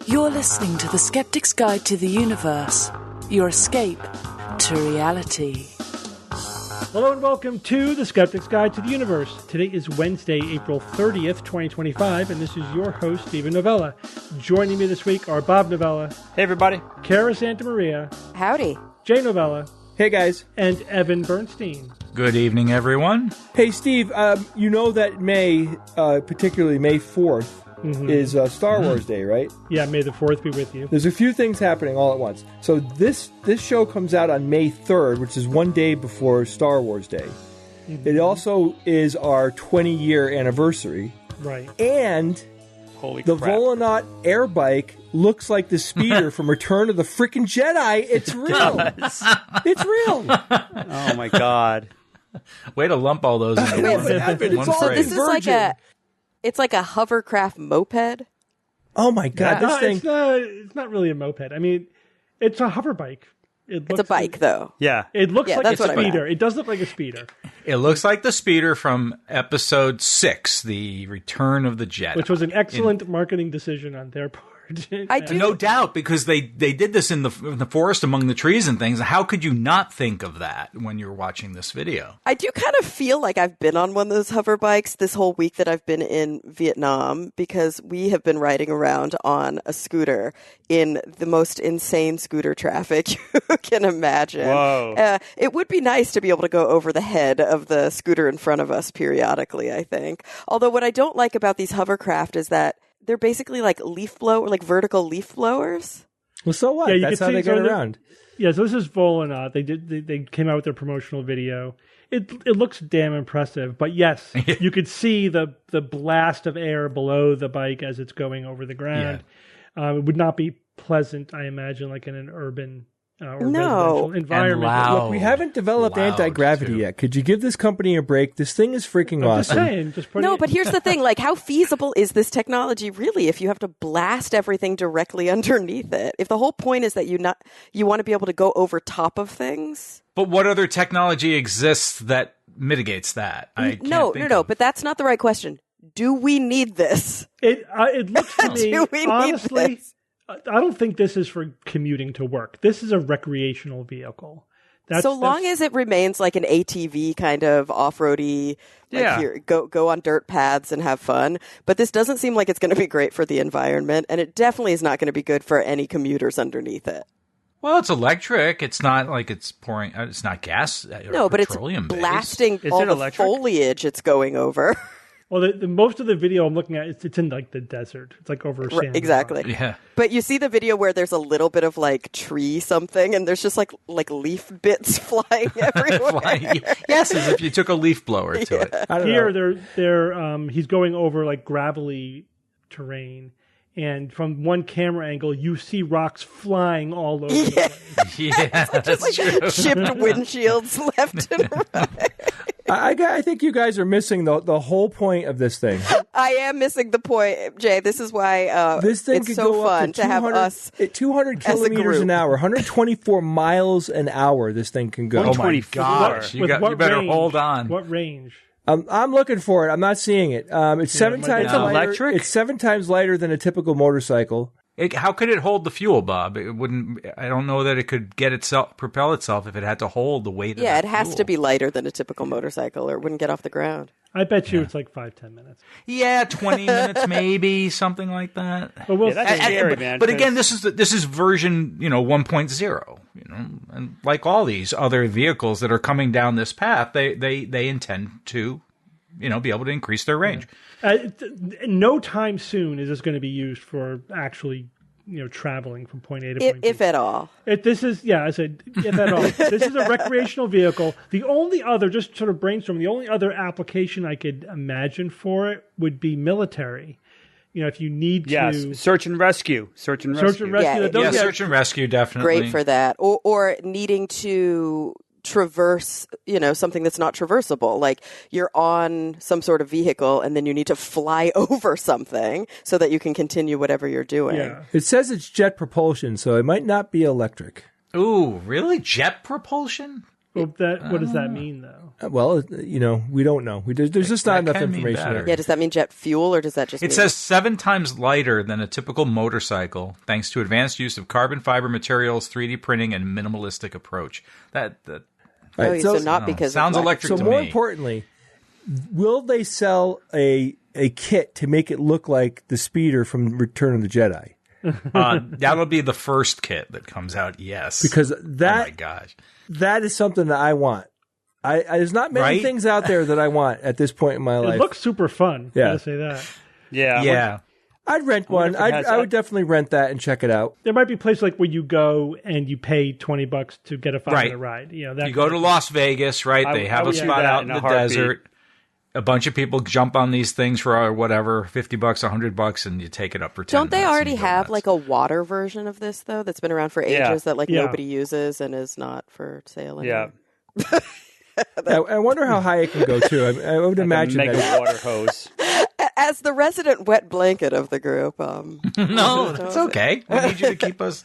You're listening to the Skeptic's Guide to the Universe, your escape to reality. Hello and welcome to the Skeptic's Guide to the Universe. Today is Wednesday, April 30th, 2025, and this is your host, Stephen Novella. Joining me this week are Bob Novella. Hey, everybody. Kara Santamaria. Howdy. Jay Novella. Hey, guys. And Evan Bernstein. Good evening, everyone. Hey, Steve, you know that May, particularly May 4th, is Star Wars Day, right? Yeah, May the 4th be with you. There's a few things happening all at once. So this show comes out on May 3rd, which is one day before Star Wars Day. It also is our 20-year anniversary. Right. And Holy the crap. Volonaut air bike looks like the speeder from Return of the Frickin' Jedi. It's real. It's real. Oh, my God. Way to lump all those into Wait, one, what happened? one It's all phrase. This is it's like a hovercraft moped. Oh, my God. This thing... It's not really a moped. I mean, it's a hover bike. It's a bike, though. Yeah. It looks like that's a what I meant. speeder. It does look like a speeder. It looks like the speeder from episode 6, The Return of the Jedi. Which was an excellent marketing decision on their part. I do. No doubt, because they did this in the forest among the trees and things. How could you not think of that when you're watching this video? I do kind of feel like I've been on one of those hover bikes this whole week that I've been in Vietnam, because we have been riding around on a scooter in the most insane scooter traffic you can imagine. Whoa. It would be nice to be able to go over the head of the scooter in front of us periodically, I think. Although what I don't like about these hovercraft is that they're basically like vertical leaf blowers. Well, so what? Yeah, you That's can how see- they so get the- around. Yeah, so this is Volonaut. They came out with their promotional video. It looks damn impressive, but yes, you could see the blast of air below the bike as it's going over the ground. It would not be pleasant, I imagine, like in an urban or residential environment. loud. Look, we haven't developed Loud, anti-gravity too. yet. Could you give this company a break? This thing is freaking I'm just awesome. saying, just put No, it. but here's the thing. Like, how feasible is this technology really if you have to blast everything directly underneath it? If the whole point is that you want to be able to go over top of things? But what other technology exists that mitigates that? I can't No. think of. But that's not the right question. Do we need this? It looks to me, Do we need honestly, this? I don't think this is for commuting to work. This is a recreational vehicle. So long as it remains like an ATV kind of off-roady, like Yeah. here, go on dirt paths and have fun. But this doesn't seem like it's going to be great for the environment, and it definitely is not going to be good for any commuters underneath it. Well, it's electric. It's not like it's pouring. It's not gas. No, but it's petroleum-based. blasting Is all it the electric? foliage it's going over. Well, the most of the video I'm looking at, it's in like the desert. It's like over sand. Exactly. Yeah. But you see the video where there's a little bit of like tree something, and there's just like leaf bits flying everywhere. Flying- yes, as if you took a leaf blower to it. I don't Here, know. he's going over like gravelly terrain, and from one camera angle, you see rocks flying all over. The place. Yeah, that's true. Chipped windshields left and right. I think you guys are missing the whole point of this thing. I am missing the point, Jay. This is why This thing it's could so go fun up to to have 200 us. at 200 as a kilometers group. an hour, 124 miles an hour. This thing can go. Oh my 124. gosh! You With what better range? hold on. What range? I'm looking for it. I'm not seeing it. It's seven it might times be- It's lighter. electric? It's 7 times lighter than a typical motorcycle. How could it hold the fuel, Bob? It wouldn't. I don't know that it could propel itself if it had to hold the weight. Yeah, of it that has fuel. to be lighter than a typical motorcycle, or it wouldn't get off the ground. I bet you it's like 5-10 minutes. Yeah, 20 minutes, maybe something like that. But we'll Yeah, that's see. scary, man. But again, 'cause- this is version 1.0. And like all these other vehicles that are coming down this path, they intend to be able to increase their range. No time soon is this going to be used for actually, traveling from point A to point B. If at all. This is, I said, if at all. This is a recreational vehicle. The only other, just sort of brainstorming, the only other application I could imagine for it would be military. If you need Yes, to... search and rescue. Search and rescue. Yeah, Yeah, search and rescue, definitely. Great for that. Or needing to traverse, something that's not traversable. Like you're on some sort of vehicle and then you need to fly over something so that you can continue whatever you're doing. Yeah. It says it's jet propulsion, so it might not be electric. Ooh, really? Jet propulsion? Well, what does that mean, though? Well, we don't know. There's just not enough information there. Yeah, does that mean jet fuel, or does that just It says 7 times lighter than a typical motorcycle, thanks to advanced use of carbon fiber materials, 3D printing, and minimalistic approach. That Right, so not because sounds of electric to So me. more importantly, will they sell a kit to make it look like the speeder from Return of the Jedi? That'll be the first kit that comes out, yes. Because oh my gosh. that is something that I want. There's not many Right? things out there that I want at this point in my life. It looks super fun. Yeah. Gotta say that. Yeah. Yeah. I'd rent one. I would definitely rent that and check it out. There might be places like where you go and you pay $20 to get a 5-minute ride. That You go to Las Vegas, right? They have a would do spot that out in in a the heartbeat. desert. A bunch of people jump on these things for whatever, $50, $100, and you take it up for 10 Don't they minutes and already you go have nuts. like a water version of this though that's been around for ages that Yeah. nobody uses and is not for sale anymore? Yeah. I wonder how high it can go too. I would imagine Mega that. water hose. As the resident wet blanket of the group, No, that's okay. We need you to keep us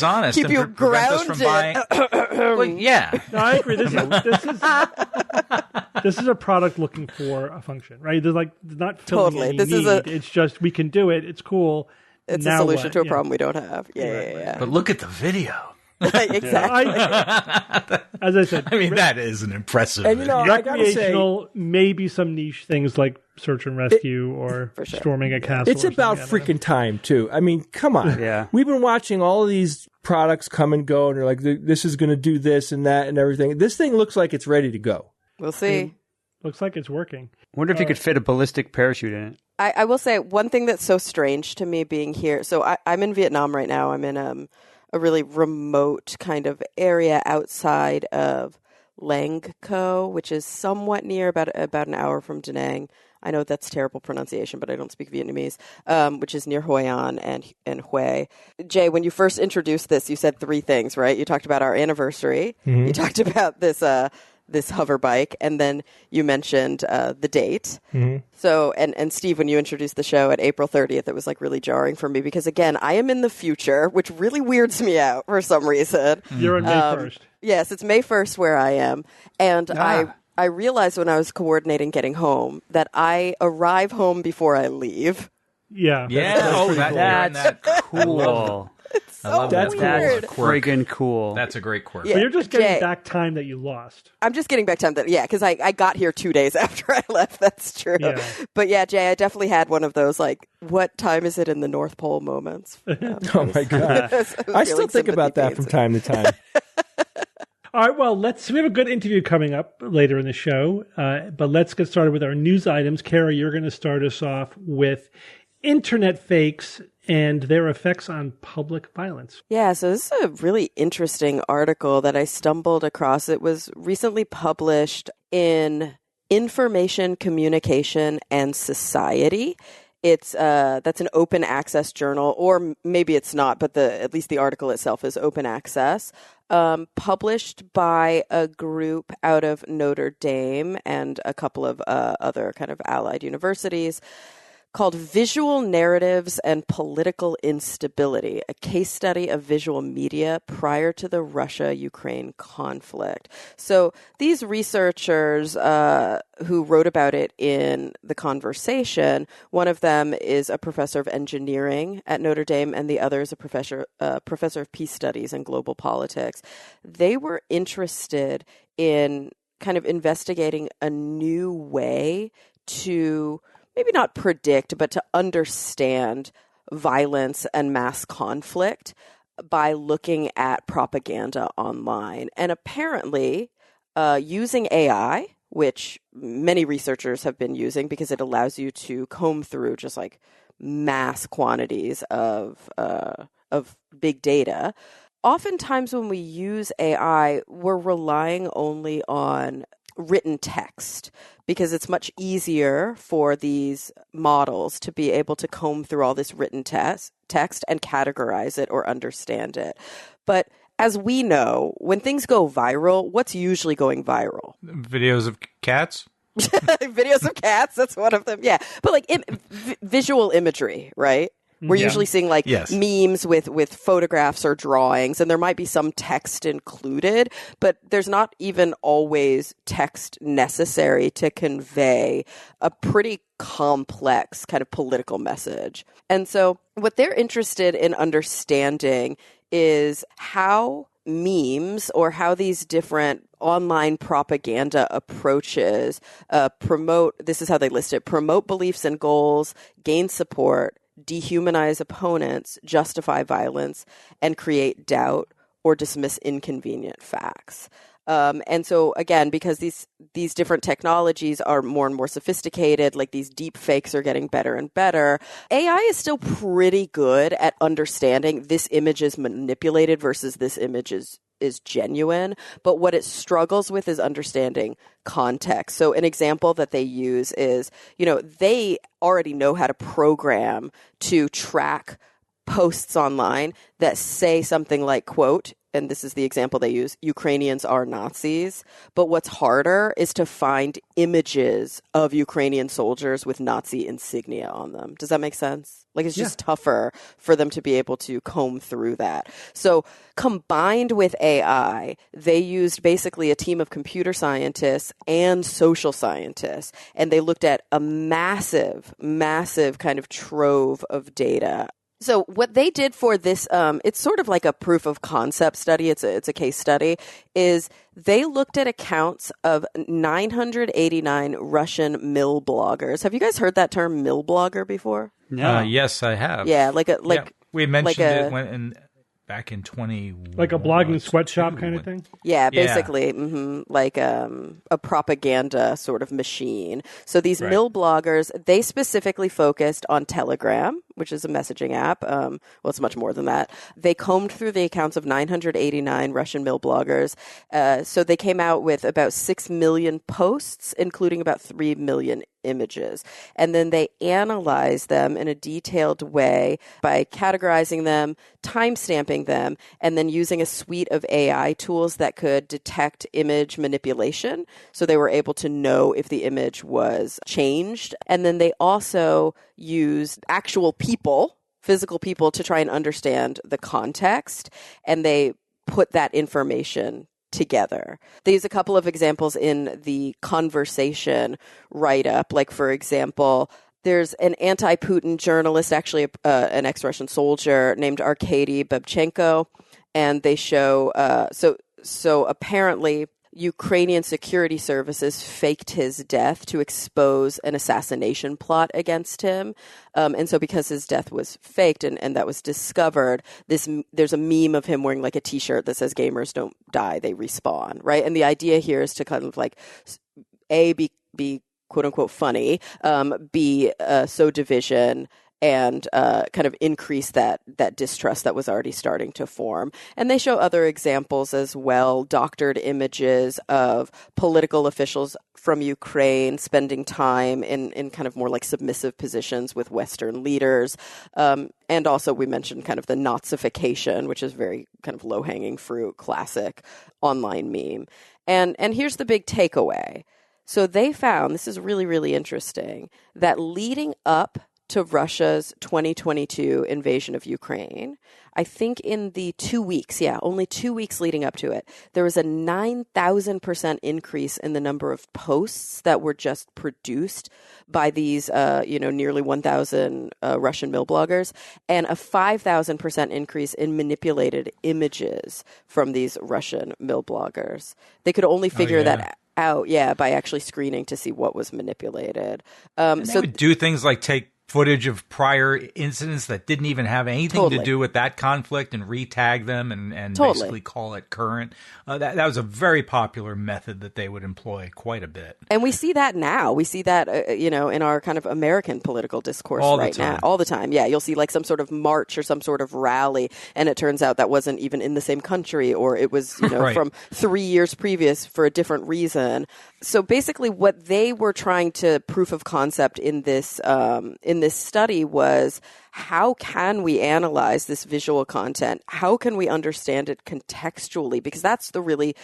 honest, keep and you prevent us from buying. Well, yeah, No, I agree. This is a product looking for a function, right? There's not filling Totally. any This is need. It's just we can do it. It's cool. it's Now a solution what? to a Yeah. problem we don't have. Yeah. but look at the video. Exactly. As I said, I mean, that is an impressive. And video. I gotta say, recreational, maybe some niche things like search and rescue or For sure. storming a castle. it's or about something. I don't know. freaking time too. I mean, come on. Yeah. We've been watching all of these products come and go, and they're like, this is going to do this and that and everything. This thing looks like it's ready to go. We'll see. Looks like it's working. Wonder if you could fit a ballistic parachute in it. I will say one thing that's so strange to me being here. So I'm in Vietnam right now. I'm in a really remote kind of area outside of Lang Co, which is somewhat near about an hour from Da Nang. I know that's terrible pronunciation, but I don't speak Vietnamese, which is near Hoi An and Hue. Jay, when you first introduced this, you said 3 things, right? You talked about our anniversary. Mm-hmm. You talked about this hover bike, and then you mentioned the date. Mm-hmm. So, and Steve, when you introduced the show at April 30th, it was really jarring for me because, again, I am in the future, which really weirds me out for some reason. You're on May 1st. Yes, it's May 1st where I am. And I realized when I was coordinating getting home that I arrive home before I leave. Yeah. Yeah. That's Cool. I love That's that. cool. That's Quirk. friggin' cool. That's a great quirk. Yeah. But you're just getting Jay. back time that you lost. I'm just getting back time because I got here 2 days after I left. That's true. Yeah. But yeah, Jay, I definitely had one of those what time is it in the North Pole moments. Oh my God. I still think about that from time to time. All right, well, we have a good interview coming up later in the show, but let's get started with our news items. Kara, you're going to start us off with internet fakes and their effects on public violence. Yeah, so this is a really interesting article that I stumbled across. It was recently published in Information, Communication, and Society. It's that's an open access journal, or maybe it's not, but at least the article itself is open access. Published by a group out of Notre Dame and a couple of other kind of allied universities, called Visual Narratives and Political Instability, a case study of visual media prior to the Russia-Ukraine conflict. So these researchers who wrote about it in The Conversation, one of them is a professor of engineering at Notre Dame, and the other is a professor of peace studies and global politics. They were interested in kind of investigating a new way to maybe not predict, but to understand violence and mass conflict by looking at propaganda online. And apparently, using AI, which many researchers have been using because it allows you to comb through just mass quantities of big data. Oftentimes when we use AI, we're relying only on written text because it's much easier for these models to be able to comb through all this written text and categorize it or understand it. But as we know, when things go viral, what's usually going viral? Videos of cats? Videos of cats, that's one of them. Yeah. But visual imagery, right? We're usually seeing like Yes. memes with photographs or drawings, and there might be some text included, but there's not even always text necessary to convey a pretty complex kind of political message. And so what they're interested in understanding is how memes or how these different online propaganda approaches promote, this is how they list it, promote beliefs and goals, gain support, dehumanize opponents, justify violence, and create doubt or dismiss inconvenient facts. And so again, because these different technologies are more and more sophisticated, like these deep fakes are getting better and better, AI is still pretty good at understanding this image is manipulated versus this image is genuine. But what it struggles with is understanding context. So an example that they use is, they already know how to program to track posts online that say something like, quote, and this is the example they use, Ukrainians are Nazis. But what's harder is to find images of Ukrainian soldiers with Nazi insignia on them. Does that make sense? Like, it's just tougher for them to be able to comb through that. So combined with AI, they used basically a team of computer scientists and social scientists, and they looked at a massive kind of trove of data. So what they did for this, it's sort of like a proof of concept study. It's a case study. Is they looked at accounts of 989 Russian mill bloggers. Have you guys heard that term mill blogger before? No. Yes, I have. Yeah, we mentioned it back in 20. Like a blogging sweatshop kind of thing? Yeah, basically, like a propaganda sort of machine. So these mill bloggers, they specifically focused on Telegram, which is a messaging app. Well, it's much more than that. They combed through the accounts of 989 Russian mill bloggers. So they came out with about 6 million posts, including about 3 million images. And then they analyzed them in a detailed way by categorizing them, timestamping them, and then using a suite of AI tools that could detect image manipulation. So they were able to know if the image was changed. And then they also used actual people, physical people, to try and understand the context. And they put that information together. They use a couple of examples in the conversation write-up. Like, for example, there's an anti-Putin journalist, actually an ex-Russian soldier named Arkady Babchenko, and they show, so apparently Ukrainian security services faked his death to expose an assassination plot against him. And so because his death was faked and that was discovered, there's a meme of him wearing like a t-shirt that says gamers don't die, they respawn, right? And the idea here is to kind of like, A, be quote unquote funny, B, sow division, and kind of increase that distrust that was already starting to form. And they show other examples as well, doctored images of political officials from Ukraine spending time in kind of more like submissive positions with Western leaders. And also we mentioned kind of the Nazification, which is very kind of low-hanging fruit, classic online meme. And here's the big takeaway. So they found, this is really, really interesting, that leading up to Russia's 2022 invasion of Ukraine, I think in the 2 weeks, only 2 weeks leading up to it, there was a 9,000% increase in the number of posts that were just produced by these, nearly 1,000 Russian mill bloggers, and a 5,000% increase in manipulated images from these Russian mill bloggers. They could only figure that out, by actually screening to see what was manipulated. So they would do things like take footage of prior incidents that didn't even have anything to do with that conflict and retag them and basically call it current. That was a very popular method that they would employ quite a bit. And we see that now. We see that, in our kind of American political discourse now. All the time. Yeah, you'll see like some sort of march or some sort of rally, and it turns out that wasn't even in the same country, or it was, from 3 years previous for a different reason. So basically what they were trying to proof of concept in this study was, how can we analyze this visual content? How can we understand it contextually? Because that's the really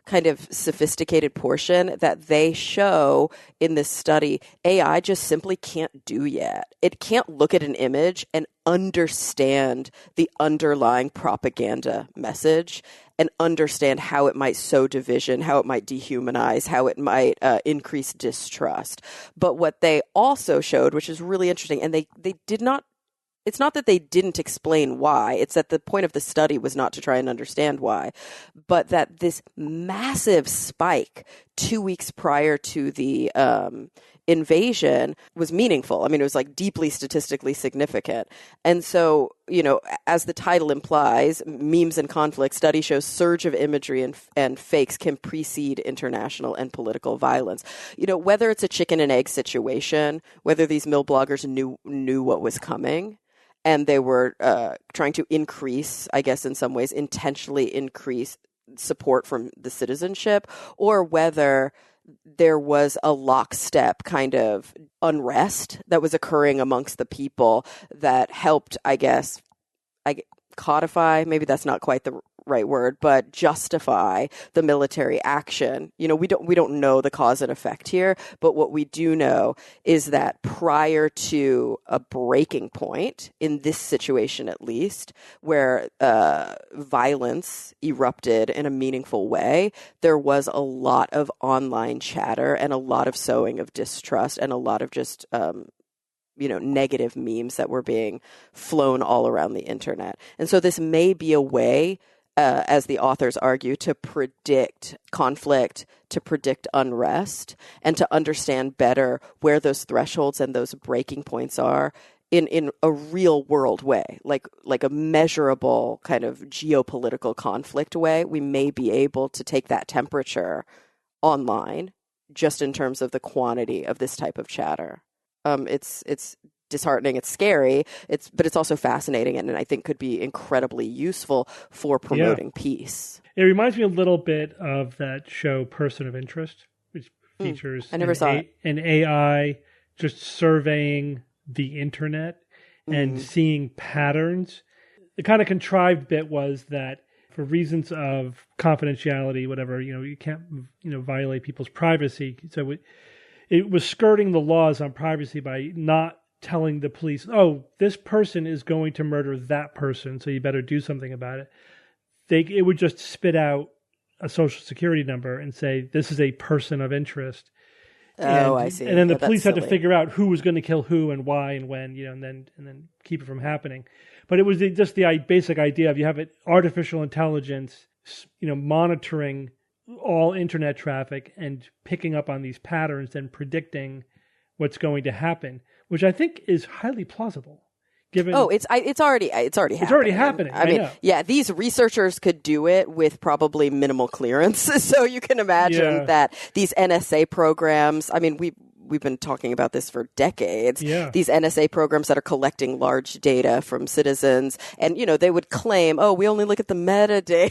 kind of sophisticated portion that they show in this study, AI just simply can't do yet. It can't look at an image and understand the underlying propaganda message and understand how it might sow division, how it might dehumanize, how it might increase distrust. But what they also showed, which is really interesting, and they did not, it's not that they didn't explain why, it's that the point of the study was not to try and understand why, but that this massive spike 2 weeks prior to the invasion was meaningful. I mean, it was like deeply statistically significant. And so, you know, as the title implies, memes and conflict, study shows surge of imagery and fakes can precede international and political violence. You know, whether it's a chicken and egg situation, whether these mill bloggers knew what was coming, and they were trying to increase, I guess in some ways, intentionally increase support from the citizenship, or whether there was a lockstep kind of unrest that was occurring amongst the people that helped, I guess, codify, maybe that's not quite the right word, but justify the military action. You know, we don't know the cause and effect here, but what we do know is that prior to a breaking point, in this situation at least, where violence erupted in a meaningful way, there was a lot of online chatter and a lot of sowing of distrust and a lot of just negative memes that were being flown all around the internet. And so this may be a way, as the authors argue, to predict conflict, to predict unrest, and to understand better where those thresholds and those breaking points are in a real world way, like a measurable kind of geopolitical conflict way. We may be able to take that temperature online just in terms of the quantity of this type of chatter. It's disheartening, it's scary, but it's also fascinating, and I think could be incredibly useful for promoting peace. It reminds me a little bit of that show Person of Interest, which features an AI just surveying the internet and seeing patterns. The kind of contrived bit was that for reasons of confidentiality, whatever, you can't violate people's privacy. So it was skirting the laws on privacy by not telling the police, oh, this person is going to murder that person, so you better do something about it. It would just spit out a social security number and say, this is a person of interest. I see. And then the police had to figure out who was going to kill who and why and when, and then keep it from happening. But it was just the basic idea of you have artificial intelligence, monitoring all internet traffic and picking up on these patterns and predicting what's going to happen, which I think is highly plausible. Given it's already happening. It's already happening. I mean, yeah, these researchers could do it with probably minimal clearance. So you can imagine that these NSA programs, I mean, we've been talking about this for decades. Yeah. These NSA programs that are collecting large data from citizens, and they would claim, "Oh, we only look at the metadata,"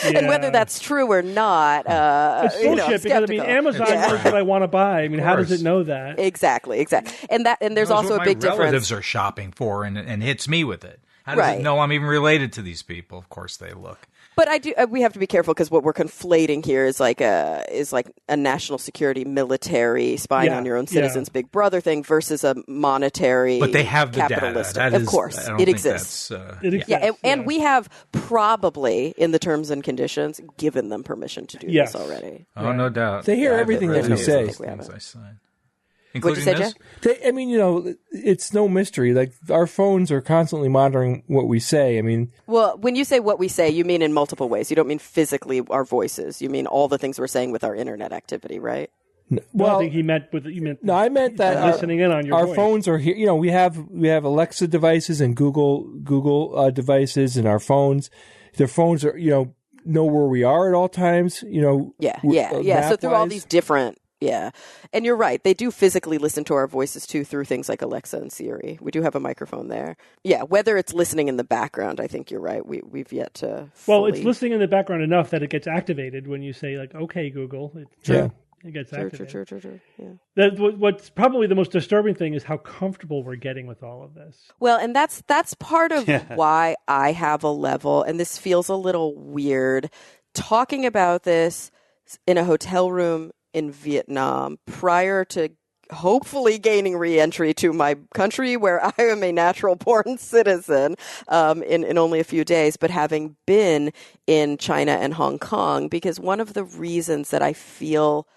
and whether that's true or not, it's bullshit. Because Amazon knows what I want to buy. I mean, how does it know that? Exactly. And there's also a big difference. Relatives are shopping for and hits me with it. How does it know I'm even related to these people? Of course they look. But we have to be careful because what we're conflating here is like a national security, military spying on your own citizens, Big Brother thing versus a monetary. But they have the capitalistic. data. Of course, it exists. It exists. And we have probably in the terms and conditions given them permission to do this already. Oh, no doubt. They hear everything that we say. Including What'd you say, this? Jay? It's no mystery. Like, our phones are constantly monitoring what we say. I mean, well, when you say what we say, you mean in multiple ways. You don't mean physically our voices. You mean all the things we're saying with our internet activity, right? Well, I think he meant No, I meant that listening in on your voice. Phones are here. We have Alexa devices and Google devices in our phones. Their phones are know where we are at all times. So through all these different. Yeah. And you're right. They do physically listen to our voices, too, through things like Alexa and Siri. We do have a microphone there. Yeah. Whether it's listening in the background, I think you're right. We've yet to fully... Well, it's listening in the background enough that it gets activated when you say, like, okay, Google. It gets activated. True. Yeah. What's probably the most disturbing thing is how comfortable we're getting with all of this. Well, and that's part of why I have a level, and this feels a little weird, talking about this in a hotel room in Vietnam prior to hopefully gaining re-entry to my country where I am a natural-born citizen in only a few days, but having been in China and Hong Kong, because one of the reasons that I feel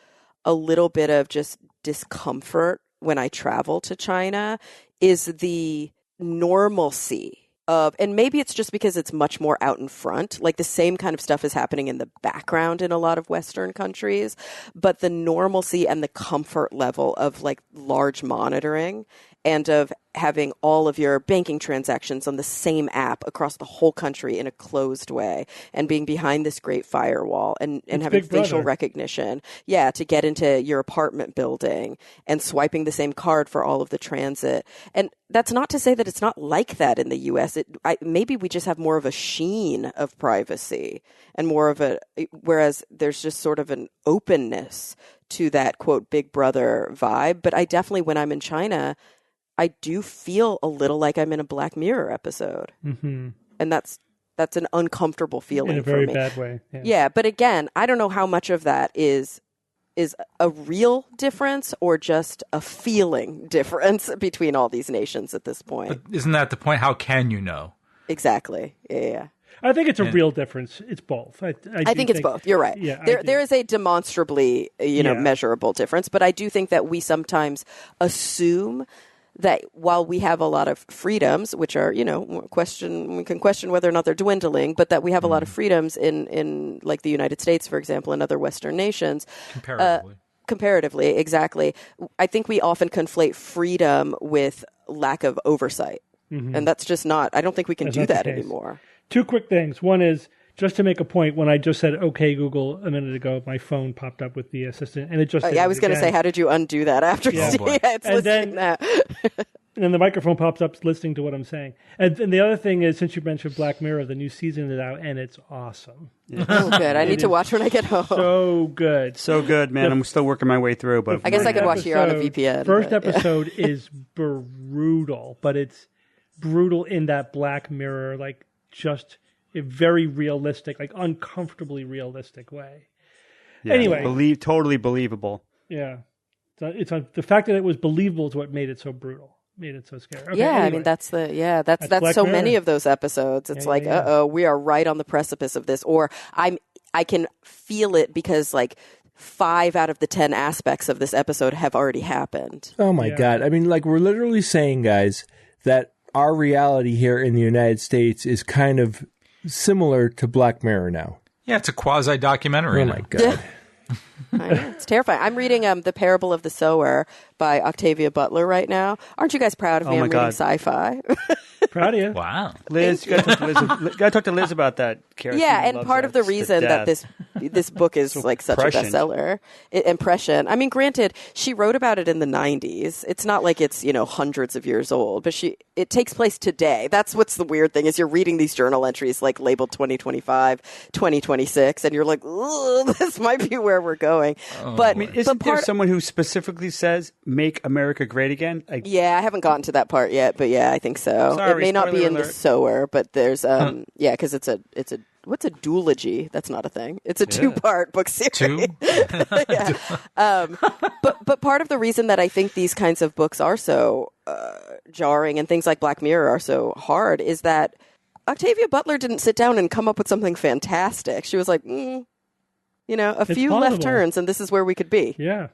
a little bit of just discomfort when I travel to China is the normalcy of, and maybe it's just because it's much more out in front, like the same kind of stuff is happening in the background in a lot of Western countries, but the normalcy and the comfort level of like large monitoring and of having all of your banking transactions on the same app across the whole country in a closed way and being behind this great firewall and having facial recognition, to get into your apartment building and swiping the same card for all of the transit. And that's not to say that it's not like that in the U.S. Maybe we just have more of a sheen of privacy and more of whereas there's just sort of an openness to that, quote, Big Brother vibe. But I definitely, when I'm in China, I do feel a little like I'm in a Black Mirror episode. Mm-hmm. And that's an uncomfortable feeling for me. In a very bad way. Yeah, but again, I don't know how much of that is a real difference or just a feeling difference between all these nations at this point. But isn't that the point? How can you know? Exactly. Yeah. I think it's a real difference. It's both. I think it's both. You're right. Yeah, there is a demonstrably, measurable difference, but I do think that we sometimes assume that while we have a lot of freedoms, which are, we can question whether or not they're dwindling, but that we have a lot of freedoms in like the United States, for example, and other Western nations. Comparatively, exactly. I think we often conflate freedom with lack of oversight. Mm-hmm. And that's just not, I don't think we can do that anymore. Two quick things. One is, just to make a point, when I just said, okay, Google, a minute ago, my phone popped up with the assistant, and it just I was going to say, how did you undo that after? It's and listening now. And then the microphone pops up listening to what I'm saying. And the other thing is, since you mentioned Black Mirror, the new season is out, and it's awesome. Yeah. Oh, good. I need to watch when I get home. So good. So good, man. I'm still working my way through. But I guess I could watch here on a VPN. First episode is brutal, but it's brutal in that Black Mirror, like just a very realistic, like uncomfortably realistic way. Yeah, anyway, totally believable. Yeah, it's the fact that it was believable is what made it so brutal, made it so scary. Okay, yeah, anyway. I mean that's so Mirror. many of those episodes. It's we are right on the precipice of this, or I can feel it because like 5 out of the 10 aspects of this episode have already happened. Oh my God! I mean, like we're literally saying, guys, that our reality here in the United States is kind of similar to Black Mirror now. Yeah, it's a quasi-documentary. Oh, my God. I know, it's terrifying. I'm reading The Parable of the Sower by Octavia Butler right now. Aren't you guys proud of me? I'm reading sci-fi. Proud of you. Wow. Liz, you got to talk to Liz about that character. Yeah, and part of the reason that this book is like such a bestseller, Impression. I mean, granted, she wrote about it in the 90s. It's not like it's, hundreds of years old, but it takes place today. That's what's the weird thing is you're reading these journal entries like labeled 2025, 2026, and you're like, ooh, this might be where we're going. Oh, but I mean, isn't there someone who specifically says "Make America Great Again"? Yeah, I haven't gotten to that part yet, but yeah, I think so. Sorry, it may not be in alert. The Sower, but there's because it's a what's a duology? That's not a thing. It's a 2-part book series. 2? But part of the reason that I think these kinds of books are so jarring and things like Black Mirror are so hard is that Octavia Butler didn't sit down and come up with something fantastic. She was like, a few left turns, and this is where we could be. Yeah.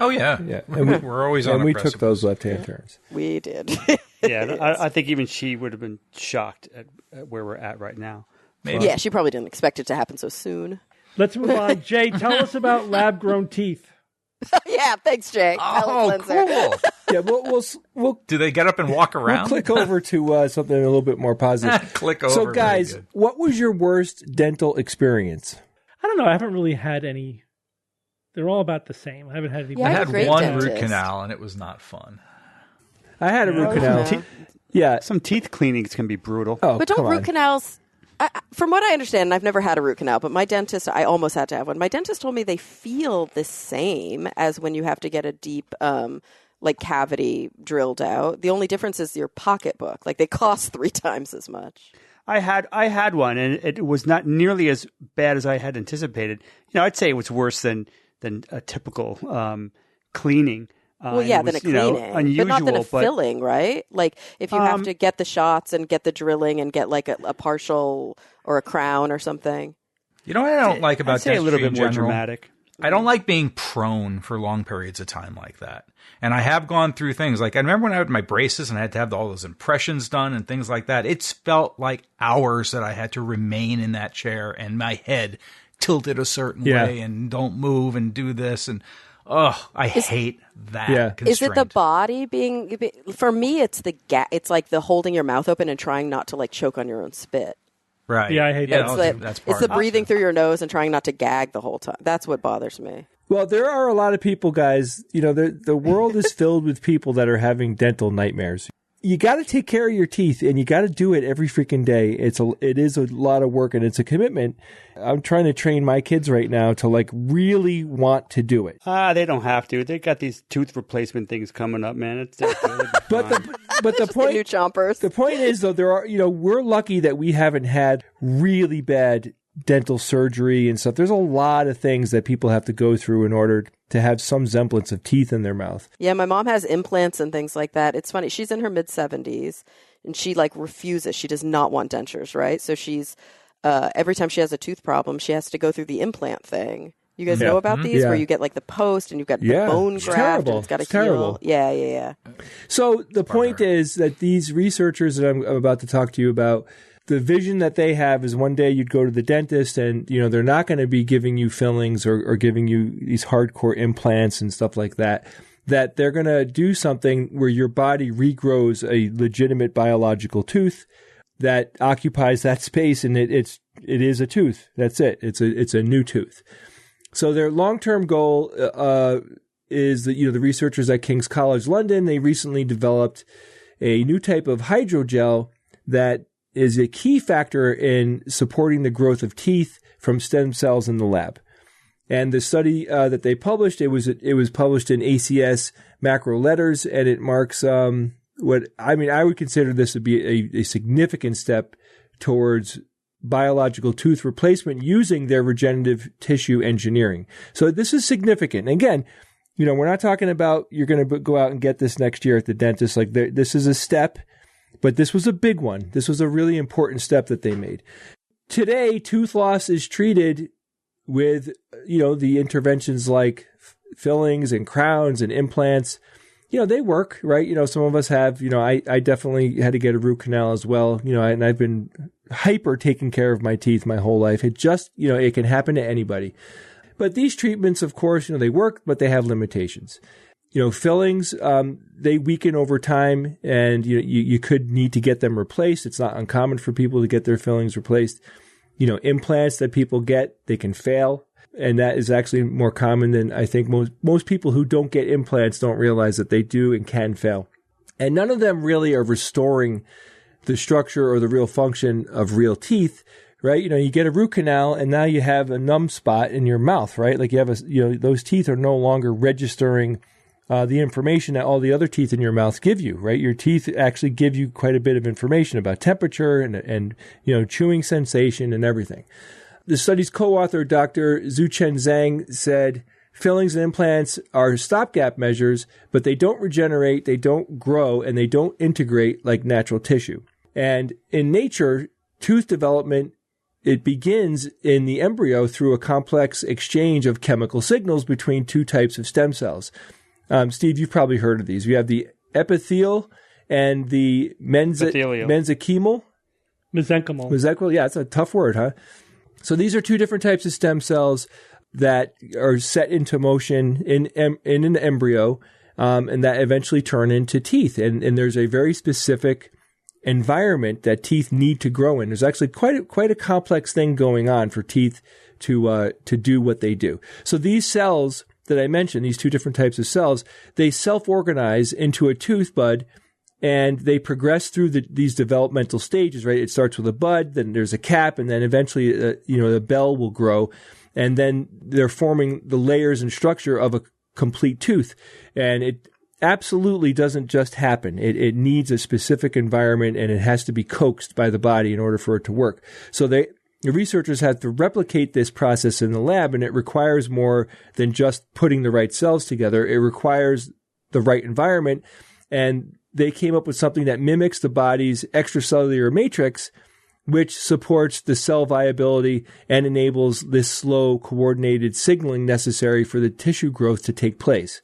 Oh, yeah. And we're always on and a we precipice. took those left-hand turns. We did. I think even she would have been shocked at where we're at right now. Maybe. Yeah, she probably didn't expect it to happen so soon. Let's move on. Jay, tell us about lab-grown teeth. Yeah, thanks, Jay. Oh, cool. Yeah, we'll Do they get up and walk around? We'll click over to something a little bit more positive. Click over. So, guys, what was your worst dental experience? I don't know. I haven't really had any. They're all about the same. I haven't had any. Yeah, I had great one dentist. root canal, and it was not fun. I had a root canal. Yeah. Some teeth cleanings can be brutal. Oh, But don't come root on. canals, from what I understand, and I've never had a root canal, but my dentist, I almost had to have one. My dentist told me they feel the same as when you have to get a deep, cavity drilled out. The only difference is your pocketbook. Like, they cost 3 times as much. I had one, and it was not nearly as bad as I had anticipated. I'd say it was worse than a typical cleaning. Well, yeah, than a cleaning, unusual, but not than a filling, right? Like if you have to get the shots and get the drilling and get like a partial or a crown or something. You know what I don't like about dentistry a little bit more general? Dramatic. I don't like being prone for long periods of time like that. And I have gone through things like, I remember when I had my braces and I had to have all those impressions done and things like that. It's felt like hours that I had to remain in that chair and my head tilted a certain way and don't move and do this. And I hate that constraint. Is it the body being, for me, it's it's like the holding your mouth open and trying not to like choke on your own spit. Right. Yeah, I hate that. That's part it's the breathing through your nose and trying not to gag the whole time. That's what bothers me. Well, there are a lot of people, guys, the world is filled with people that are having dental nightmares. You got to take care of your teeth, and you got to do it every freaking day. It is a lot of work, and it's a commitment. I'm trying to train my kids right now to like really want to do it. They don't have to. They got these tooth replacement things coming up, man. But the point, new chompers. The point is, though, there are we're lucky that we haven't had really bad dental surgery and stuff. There's a lot of things that people have to go through in order to have some semblance of teeth in their mouth. Yeah, my mom has implants and things like that. It's funny. She's in her mid-70s, and she like refuses. She does not want dentures, right? So she's every time she has a tooth problem, she has to go through the implant thing. You guys know about these where you get like the post and you've got the bone graft and it's got to heal. Terrible. Yeah. So the point is that these researchers that I'm about to talk to you about, the vision that they have is one day you'd go to the dentist and, they're not going to be giving you fillings or giving you these hardcore implants and stuff like that, that they're going to do something where your body regrows a legitimate biological tooth that occupies that space, and it is a tooth. That's it. It's a new tooth. So their long-term goal is that, the researchers at King's College London, they recently developed a new type of hydrogel that is a key factor in supporting the growth of teeth from stem cells in the lab. And the study that they published, it was published in ACS Macro Letters, and it marks I would consider this to be a significant step towards biological tooth replacement using their regenerative tissue engineering. So this is significant. And again, we're not talking about you're going to go out and get this next year at the dentist. Like this is a step. But this was a big one. This was a really important step that they made. Today, tooth loss is treated with, the interventions like fillings and crowns and implants. They work, right? Some of us have, I definitely had to get a root canal as well, and I've been hyper taking care of my teeth my whole life. It just, it can happen to anybody. But these treatments, of course, they work, but they have limitations. Fillings, they weaken over time, and you could need to get them replaced. It's not uncommon for people to get their fillings replaced. Implants that people get, they can fail, and that is actually more common than I think most people who don't get implants don't realize that they do and can fail. And none of them really are restoring the structure or the real function of real teeth, right? You get a root canal and now you have a numb spot in your mouth, right? Like you have those teeth are no longer registering the information that all the other teeth in your mouth give you, right? Your teeth actually give you quite a bit of information about temperature and chewing sensation and everything. The study's co-author, Dr. Zuchen Zhang, said fillings and implants are stopgap measures, but they don't regenerate, they don't grow, and they don't integrate like natural tissue. And in nature, tooth development, it begins in the embryo through a complex exchange of chemical signals between two types of stem cells. Steve, you've probably heard of these. We have the epithelial and the mesenchymal. Mesenchymal, yeah, it's a tough word, huh? So these are two different types of stem cells that are set into motion in an embryo, and that eventually turn into teeth. And there's a very specific environment that teeth need to grow in. There's actually quite a complex thing going on for teeth to do what they do. So these cells that I mentioned, these two different types of cells, they self-organize into a tooth bud, and they progress through these developmental stages, right? It starts with a bud, then there's a cap, and then eventually, the bell will grow, and then they're forming the layers and structure of a complete tooth. And absolutely doesn't just happen. It needs a specific environment, and it has to be coaxed by the body in order for it to work. So the researchers had to replicate this process in the lab, and it requires more than just putting the right cells together. It requires the right environment, and they came up with something that mimics the body's extracellular matrix, which supports the cell viability and enables this slow, coordinated signaling necessary for the tissue growth to take place.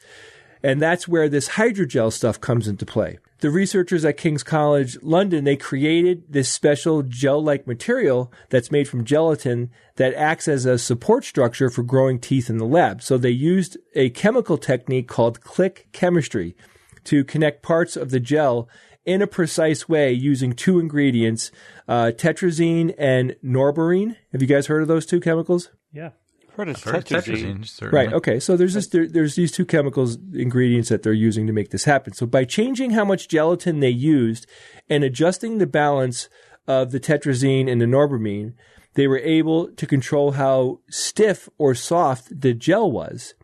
And that's where this hydrogel stuff comes into play. The researchers at King's College London, they created this special gel-like material that's made from gelatin that acts as a support structure for growing teeth in the lab. So they used a chemical technique called click chemistry to connect parts of the gel in a precise way using two ingredients, tetrazine and norborine. Have you guys heard of those two chemicals? Yeah. I've heard of tetrazine. Right. Okay. So there's these two chemicals, ingredients that they're using to make this happen. So by changing how much gelatin they used and adjusting the balance of the tetrazine and the norborine, they were able to control how stiff or soft the gel was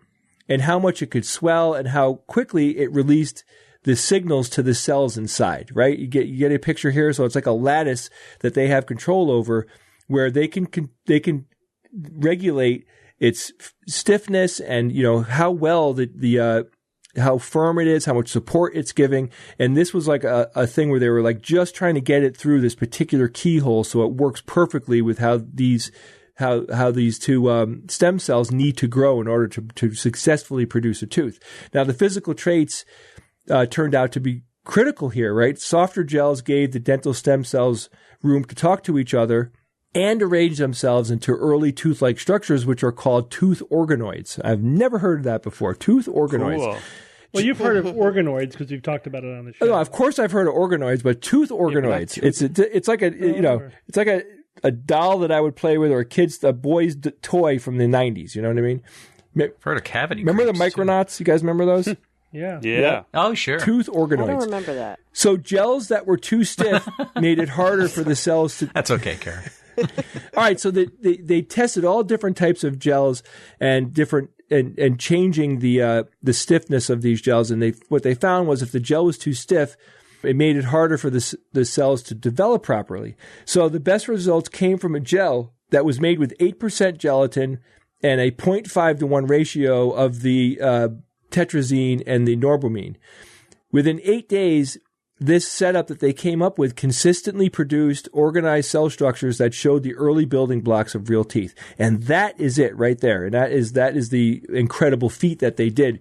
and how much it could swell and how quickly it released the signals to the cells inside, right? You get a picture here. So it's like a lattice that they have control over where they can regulate its stiffness and, how well how firm it is, how much support it's giving. And this was like a thing where they were like just trying to get it through this particular keyhole so it works perfectly with how these two stem cells need to grow in order to successfully produce a tooth. Now, the physical traits turned out to be critical here, right? Softer gels gave the dental stem cells room to talk to each other and arrange themselves into early tooth-like structures, which are called tooth organoids. I've never heard of that before. Tooth organoids. Cool. Well, you've heard of organoids because you've talked about it on the show. No, of course I've heard of organoids, but tooth organoids. It's like it's like a doll that I would play with, or a boy's toy from the 90s. You know what I mean? I've heard of cavity. Remember the Micronauts? Too. You guys remember those? Yeah. Oh, sure. Tooth organoids. I don't remember that. So gels that were too stiff made it harder for the cells to... That's okay, Karen. All right, so they tested all different types of gels and changing the stiffness of these gels, and what they found was if the gel was too stiff, it made it harder for the cells to develop properly. So the best results came from a gel that was made with 8% gelatin and a 0.5-to-1 ratio of the tetrazine and the norborine. Within 8 days, this setup that they came up with consistently produced organized cell structures that showed the early building blocks of real teeth. And that is it right there. And that is the incredible feat that they did.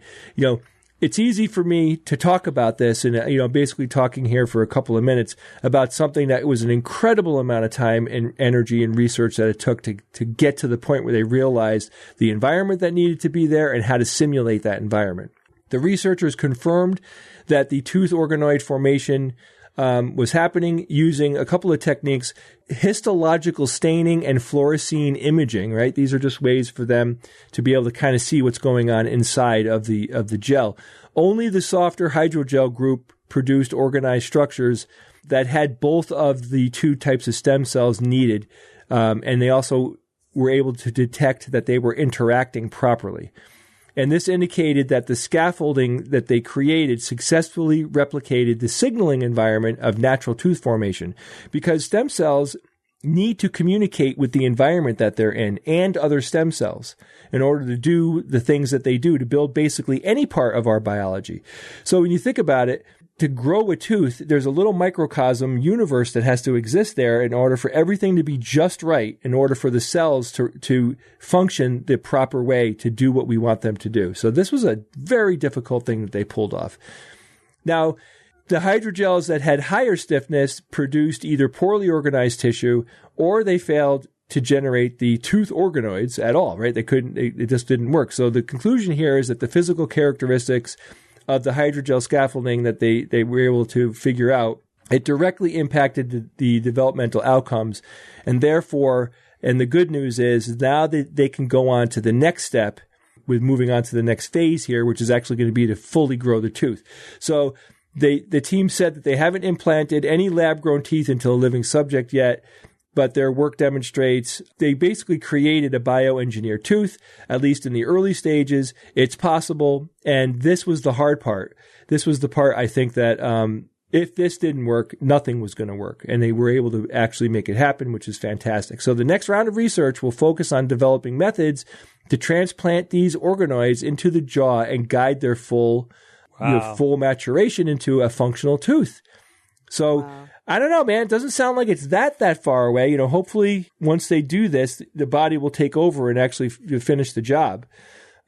It's easy for me to talk about this and, basically talking here for a couple of minutes about something that was an incredible amount of time and energy and research that it took to get to the point where they realized the environment that needed to be there and how to simulate that environment. The researchers confirmed that the tooth organoid formation was happening using a couple of techniques, histological staining and fluorescein imaging, right? These are just ways for them to be able to kind of see what's going on inside of the gel. Only the softer hydrogel group produced organized structures that had both of the two types of stem cells needed, and they also were able to detect that they were interacting properly. And this indicated that the scaffolding that they created successfully replicated the signaling environment of natural tooth formation, because stem cells need to communicate with the environment that they're in and other stem cells in order to do the things that they do to build basically any part of our biology. So when you think about it, to grow a tooth, there's a little microcosm universe that has to exist there in order for everything to be just right, in order for the cells to function the proper way to do what we want them to do. So this was a very difficult thing that they pulled off. Now, the hydrogels that had higher stiffness produced either poorly organized tissue or they failed to generate the tooth organoids at all, right? It just didn't work. So the conclusion here is that the physical characteristics of the hydrogel scaffolding that they were able to figure out, it directly impacted the developmental outcomes. And therefore, and the good news is now that they can go on to the next step with moving on to the next phase here, which is actually going to be to fully grow the tooth. So the team said that they haven't implanted any lab-grown teeth into a living subject yet, but their work demonstrates they basically created a bioengineered tooth, at least in the early stages. It's possible. And this was the hard part. This was the part I think that if this didn't work, nothing was going to work. And they were able to actually make it happen, which is fantastic. So the next round of research will focus on developing methods to transplant these organoids into the jaw and guide their full maturation into a functional tooth. So I don't know, man. It doesn't sound like it's that far away. Hopefully once they do this, the body will take over and actually finish the job.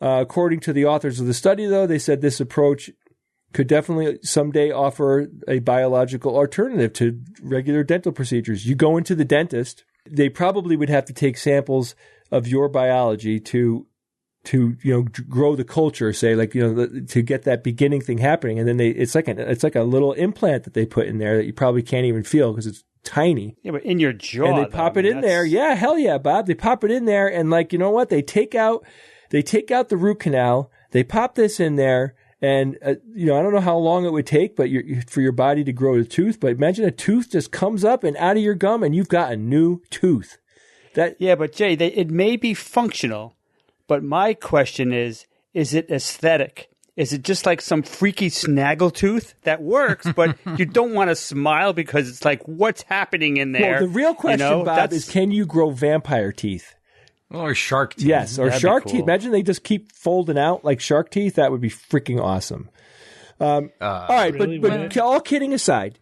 According to the authors of the study, though, they said this approach could definitely someday offer a biological alternative to regular dental procedures. You go into the dentist, they probably would have to take samples of your biology to grow the culture, say, to get that beginning thing happening. And then it's like a little implant that they put in there that you probably can't even feel because it's tiny. Yeah, but in your jaw. And they pop it in there. Yeah, hell yeah, Bob. They pop it in there and you know what? They take out the root canal. They pop this in there. And, I don't know how long it would take, but for your body to grow a tooth. But imagine a tooth just comes up and out of your gum and you've got a new tooth. Yeah, but Jay, it may be functional, but my question is it aesthetic? Is it just like some freaky snaggle tooth that works, but you don't want to smile because it's like, what's happening in there? Well, the real question, Bob, is can you grow vampire teeth? Or shark teeth. Yes, or That'd shark be cool. teeth. Imagine they just keep folding out like shark teeth. That would be freaking awesome. All right, really, but all kidding aside,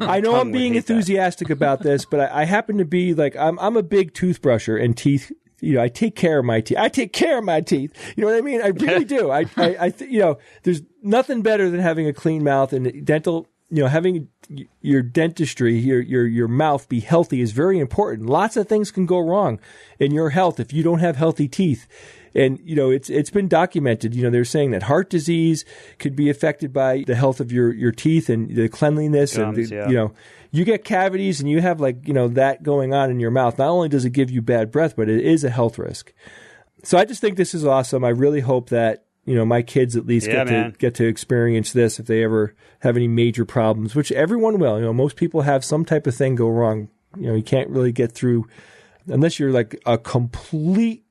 I know I'm being enthusiastic about this, but I happen to be I'm a big toothbrusher and teeth. I take care of my teeth. You know what I mean? I really do. There's nothing better than having a clean mouth and dental. Having your dentistry, your mouth be healthy is very important. Lots of things can go wrong in your health if you don't have healthy teeth. And, it's been documented. They're saying that heart disease could be affected by the health of your teeth and the cleanliness. Gums, and, you get cavities and you have that going on in your mouth. Not only does it give you bad breath, but it is a health risk. So I just think this is awesome. I really hope that, my kids at least get to experience this if they ever have any major problems, which everyone will. Most people have some type of thing go wrong. You can't really get through unless you're like a completely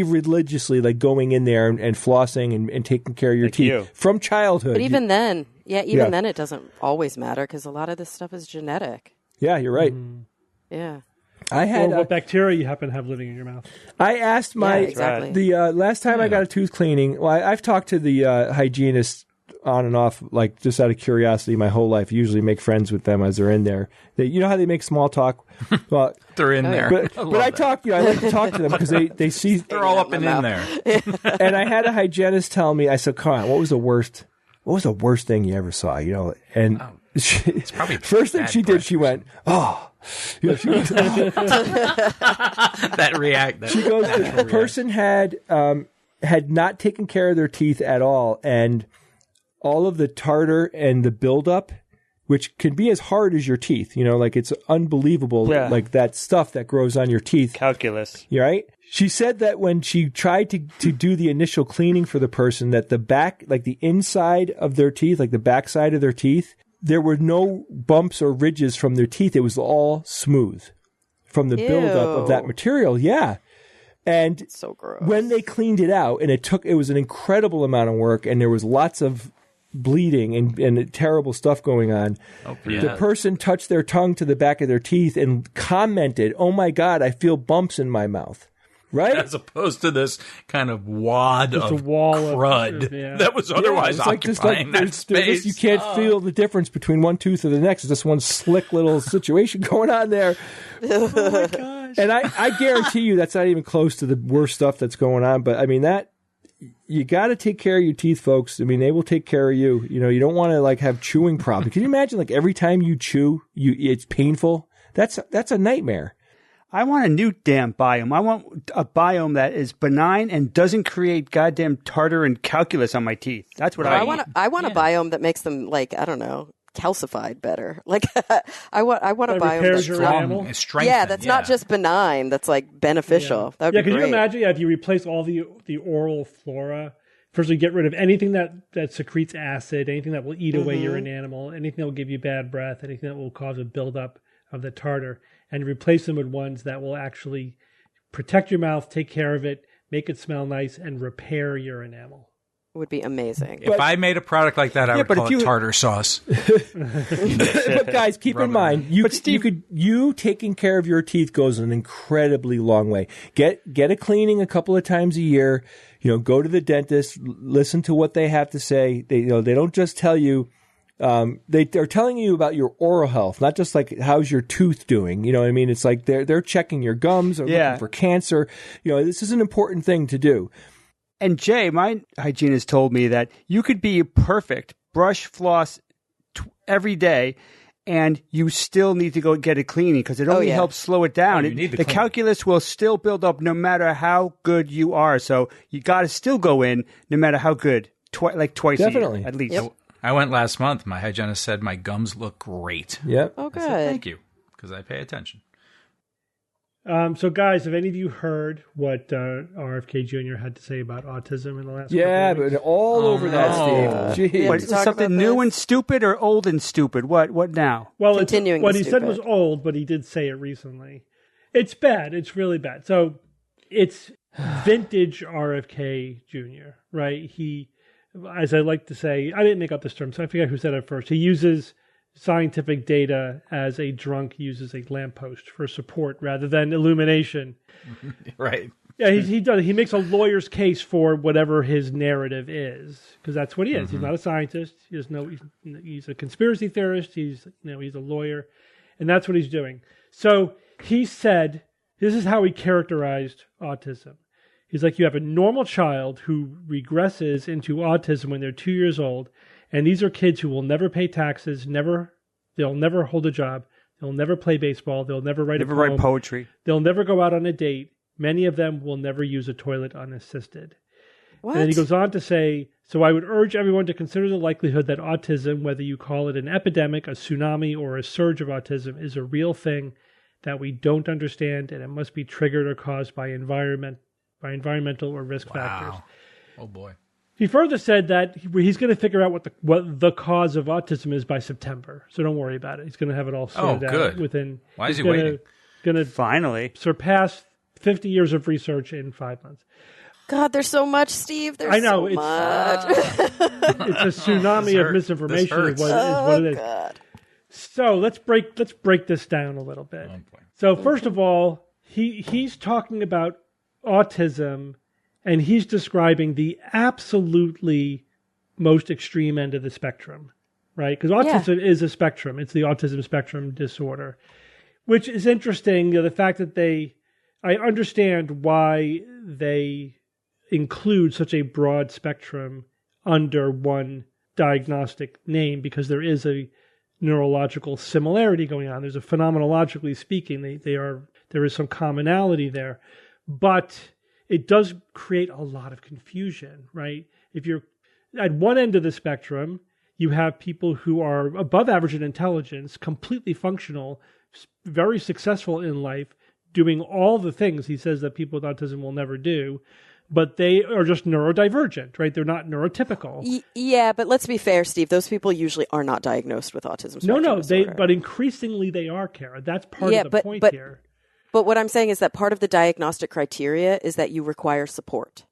religiously going in there and flossing and taking care of your teeth from childhood. But even then it doesn't always matter because a lot of this stuff is genetic. Yeah, you're right. Yeah. I had what bacteria you happen to have living in your mouth. I asked the last time I got a tooth cleaning. Well, I've talked to the hygienist on and off, just out of curiosity, my whole life. I usually make friends with them as they're in there. You know how they make small talk. Well, they're in there. But I like to talk to them because they see they're all up and in there. And I had a hygienist tell me. I said, "Come on, what was the worst thing you ever saw?" And it's probably first thing she did, she went, "Oh." She goes, that react. She goes, the person had not taken care of their teeth at all, and all of the tartar and the buildup, which can be as hard as your teeth. It's unbelievable, that stuff that grows on your teeth. Calculus. Right? She said that when she tried to do the initial cleaning for the person, that the back, the inside of their teeth, the back side of their teeth, there were no bumps or ridges from their teeth. It was all smooth from the buildup of that material. Yeah. And it's so gross. When they cleaned it out, and it was an incredible amount of work, and there was lots of bleeding and terrible stuff going on. Oh, yeah. The person touched their tongue to the back of their teeth and commented, "Oh my God, I feel bumps in my mouth." Right? As opposed to this kind of wad of crud that was otherwise occupying that space. You can't feel the difference between one tooth or the next. It's just one slick little situation going on there. Oh my gosh. And I guarantee you that's not even close to the worst stuff that's going on. But I mean, you got to take care of your teeth, folks. I mean, they will take care of you. You don't want to have chewing problems. Can you imagine every time you chew, it's painful? That's a nightmare. I want a new damn biome. I want a biome that is benign and doesn't create goddamn tartar and calculus on my teeth. That's what I want. I want a biome that makes them I don't know, calcified better. I want a biome repairs your animal. That's not just benign. That's beneficial. That would be could great. you imagine if you replace all the oral flora? First, you get rid of anything that secretes acid, anything that will eat away your animal, anything that will give you bad breath, anything that will cause a buildup of the tartar and replace them with ones that will actually protect your mouth, take care of it, make it smell nice, and repair your enamel. Would be amazing. If I made a product like that, I would call it tartar sauce. But guys, keep in mind, you taking care of your teeth goes an incredibly long way. Get a cleaning a couple of times a year. Go to the dentist, listen to what they have to say. They don't just tell you. They're telling you about your oral health, not just like how's your tooth doing. You know what I mean? It's like they're checking your gums or looking for cancer. This is an important thing to do. And Jay, my hygienist told me that you could be perfect, brush, floss every day, and you still need to go get a cleaning because it only helps slow it down. The calculus will still build up no matter how good you are. So you got to still go in no matter how good, twice a year at least. Yep. I went last month. My hygienist said my gums look great. Yep. Oh, good. I said, thank you, because I pay attention. So, guys, have any of you heard what RFK Jr. had to say about autism in the last? Yeah, but all over that, Steve. What, is it something new and stupid or old and stupid? What now? Well, continuing. What he said was old, but he did say it recently. It's bad. It's really bad. So it's vintage RFK Jr. Right? He, as I like to say, I didn't make up this term, so I forget who said it first. He uses scientific data as a drunk uses a lamppost for support rather than illumination. Right. Yeah, he does. He makes a lawyer's case for whatever his narrative is, because that's what he is. He's not a scientist. He's a conspiracy theorist. He's a lawyer, and that's what he's doing. So he said, this is how he characterized autism. He's like, you have a normal child who regresses into autism when they're 2 years old. And these are kids who will never pay taxes, they'll never hold a job, they'll never play baseball, they'll never write poetry. They'll never go out on a date. Many of them will never use a toilet unassisted. What? And then he goes on to say, so I would urge everyone to consider the likelihood that autism, whether you call it an epidemic, a tsunami, or a surge of autism, is a real thing that we don't understand, and it must be triggered or caused by environmental or risk factors. Oh boy. He further said that he's going to figure out what the cause of autism is by September. So don't worry about it. He's going to have it all sorted out within. Why is he waiting? Going to finally surpass 50 years of research in 5 months. God, there's so much, Steve. There's so much. It's a tsunami of misinformation. Is what it is. God. So let's break this down a little bit. So first of all, he's talking about autism. And he's describing the absolutely most extreme end of the spectrum, right? Because autism is a spectrum. It's the autism spectrum disorder, which is interesting. The fact that I understand why they include such a broad spectrum under one diagnostic name, because there is a neurological similarity going on. There's a phenomenologically speaking, there is some commonality there, but it does create a lot of confusion, right? If you're at one end of the spectrum, you have people who are above average in intelligence, completely functional, very successful in life, doing all the things he says that people with autism will never do, but they are just neurodivergent, right? They're not neurotypical. Yeah, but let's be fair, Steve. Those people usually are not diagnosed with autism spectrum disorder. But increasingly they are, Kara. That's part of the point here. But what I'm saying is that part of the diagnostic criteria is that you require support.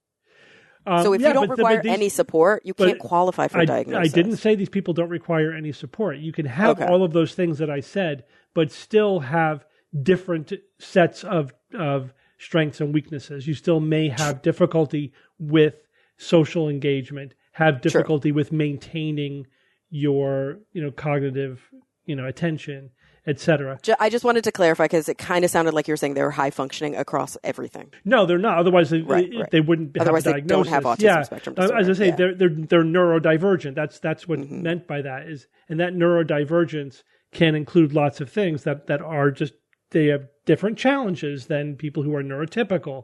So if you don't require any support, you can't qualify for a diagnosis. I didn't say these people don't require any support. You can have all of those things that I said, but still have different sets of strengths and weaknesses. You still may have difficulty with social engagement, have difficulty with maintaining your cognitive attention, etc. I just wanted to clarify because it kind of sounded like you were saying they were high functioning across everything. No, they're not. Otherwise, they wouldn't have a diagnosis. They don't have autism spectrum disorder. As I say, they're neurodivergent. That's what's meant by that and that neurodivergence can include lots of things that are just they have different challenges than people who are neurotypical.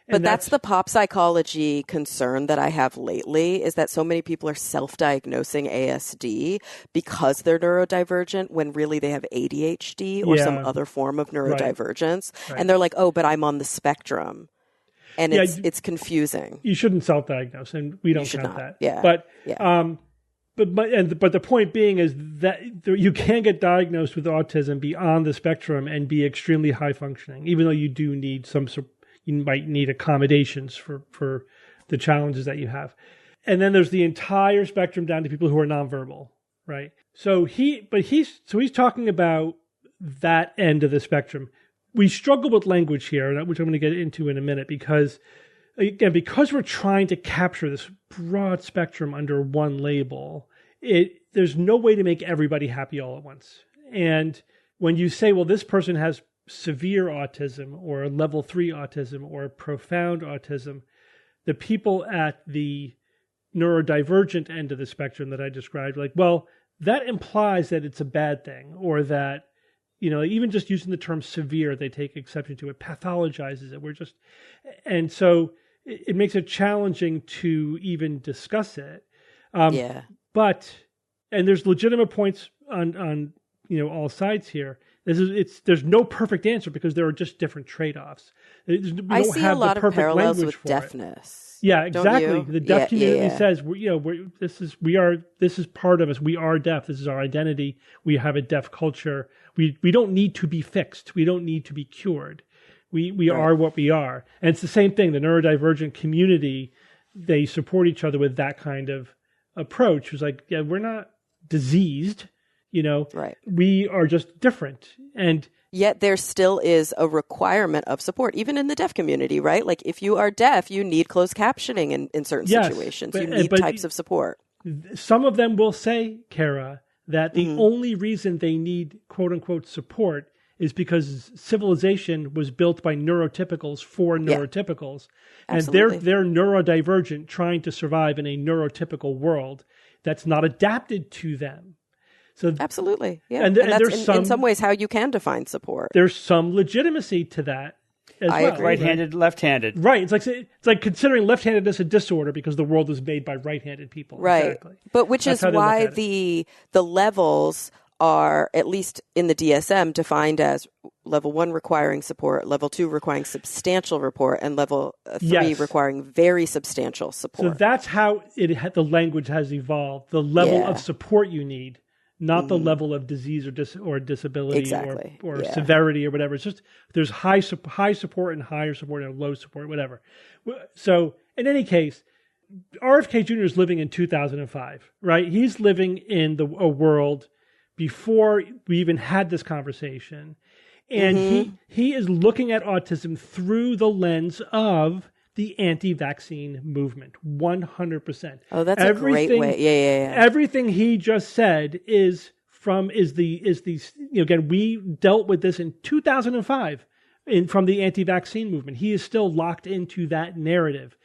But that's the pop psychology concern that I have lately, is that so many people are self-diagnosing ASD because they're neurodivergent when really they have ADHD or some other form of neurodivergence. Right. And they're like, oh, but I'm on the spectrum. And it's confusing. You shouldn't self-diagnose, and we don't count that. Yeah. But But the point being is that you can get diagnosed with autism beyond the spectrum and be extremely high functioning, even though you do need you might need accommodations for the challenges that you have. And then there's the entire spectrum down to people who are nonverbal, right? So he's talking about that end of the spectrum. We struggle with language here, which I'm going to get into in a minute, because we're trying to capture this broad spectrum under one label, there's no way to make everybody happy all at once. And when you say, well, this person has severe autism or level 3 autism or profound autism, the people at the neurodivergent end of the spectrum that I described, like, well, that implies that it's a bad thing, or that, even just using the term severe, they take exception to it, pathologizes it. And so it makes it challenging to even discuss it. But there's legitimate points on all sides here. There's no perfect answer because there are just different trade-offs. I see a lot of parallels with deafness. Yeah, exactly. The deaf community says, this is part of us. We are deaf. This is our identity. We have a deaf culture. We don't need to be fixed. We don't need to be cured. We are what we are. And it's the same thing. The neurodivergent community, they support each other with that kind of approach. It's like, we're not diseased, Right. We are just different. And yet there still is a requirement of support, even in the deaf community, right? Like if you are deaf, you need closed captioning in certain situations. You need types of support. Some of them will say, Kara, that the only reason they need quote unquote support is because civilization was built by neurotypicals for neurotypicals. And they're neurodivergent, trying to survive in a neurotypical world that's not adapted to them. So absolutely, yeah, and that's in some ways how you can define support. There's some legitimacy to that as well. Agree, right-handed, left-handed. Right. It's like considering left-handedness a disorder because the world was made by right-handed people. Right. Exactly. But which is why the levels are, at least in the DSM, defined as level 1 requiring support, level 2 requiring substantial support, and level 3 requiring very substantial support. So that's how the language has evolved. The level of support you need, not the level of disease or disability or severity or whatever. It's just there's high support and higher support and low support, whatever. So in any case, RFK Jr. is living in 2005, right? He's living in a world before we even had this conversation. And he is looking at autism through the lens of the anti-vaccine movement, 100%. Oh, that's a great way. Yeah. Everything he just said is again, we dealt with this in 2005 from the anti-vaccine movement. He is still locked into that narrative.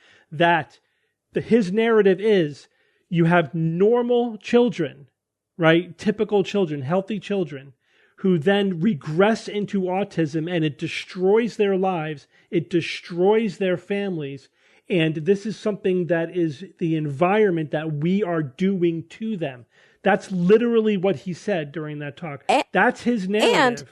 His narrative is you have normal children, right? Typical children, healthy children, who then regress into autism, and it destroys their lives, it destroys their families, and this is something that is the environment that we are doing to them. That's literally what he said during that talk. That's his narrative.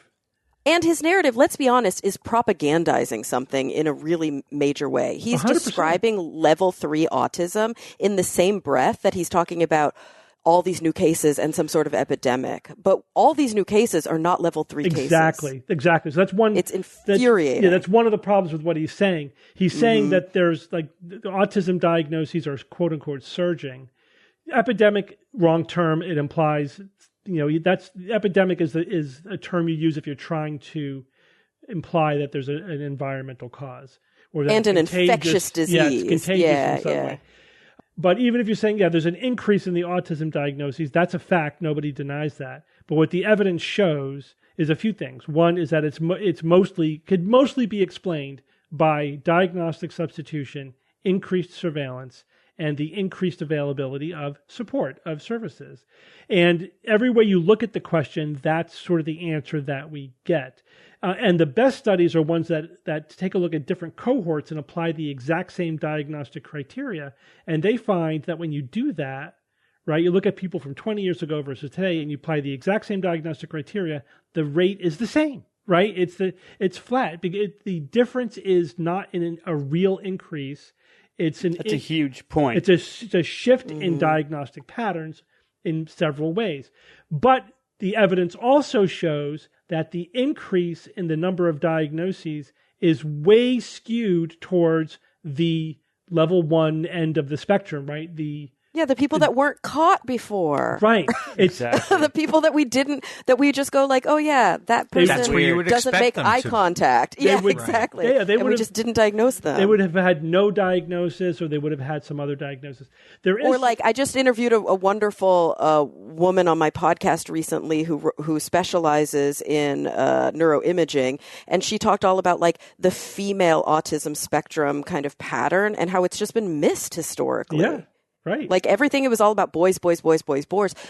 And his narrative, let's be honest, is propagandizing something in a really major way. He's 100%. describing level 3 autism in the same breath that he's talking about all these new cases and some sort of epidemic. But all these new cases are not level 3 cases. Exactly. So that's one. It's infuriating. That's one of the problems with what he's saying. He's saying that there's the autism diagnoses are quote unquote surging. Epidemic, wrong term. It implies, that's epidemic is a term you use if you're trying to imply that there's an environmental cause or that an infectious disease. Yeah, it's contagious in some way. But even if you're saying, there's an increase in the autism diagnoses, that's a fact. Nobody denies that. But what the evidence shows is a few things. One is that could mostly be explained by diagnostic substitution, increased surveillance, and the increased availability of support, of services. And every way you look at the question, that's sort of the answer that we get. And the best studies are ones that take a look at different cohorts and apply the exact same diagnostic criteria. And they find that when you do that, right, you look at people from 20 years ago versus today, and you apply the exact same diagnostic criteria, the rate is the same, right? It's flat. The difference is not in a real increase. That's a huge point. It's a shift in diagnostic patterns, in several ways. But the evidence also shows that the increase in the number of diagnoses is way skewed towards the level 1 end of the spectrum, right? The people that weren't caught before. Right. Exactly. The people that we just go like, oh yeah, that person That's where you would doesn't expect make them eye to. contact. Yeah, would- exactly. Yeah, they and we would've- just didn't diagnose them. They would have had no diagnosis, or they would have had some other diagnosis. There is, Or like, I just interviewed a wonderful woman on my podcast recently who specializes in neuroimaging, and she talked all about like the female autism spectrum kind of pattern and how it's just been missed historically. yeah, right. Like everything, it was all about boys.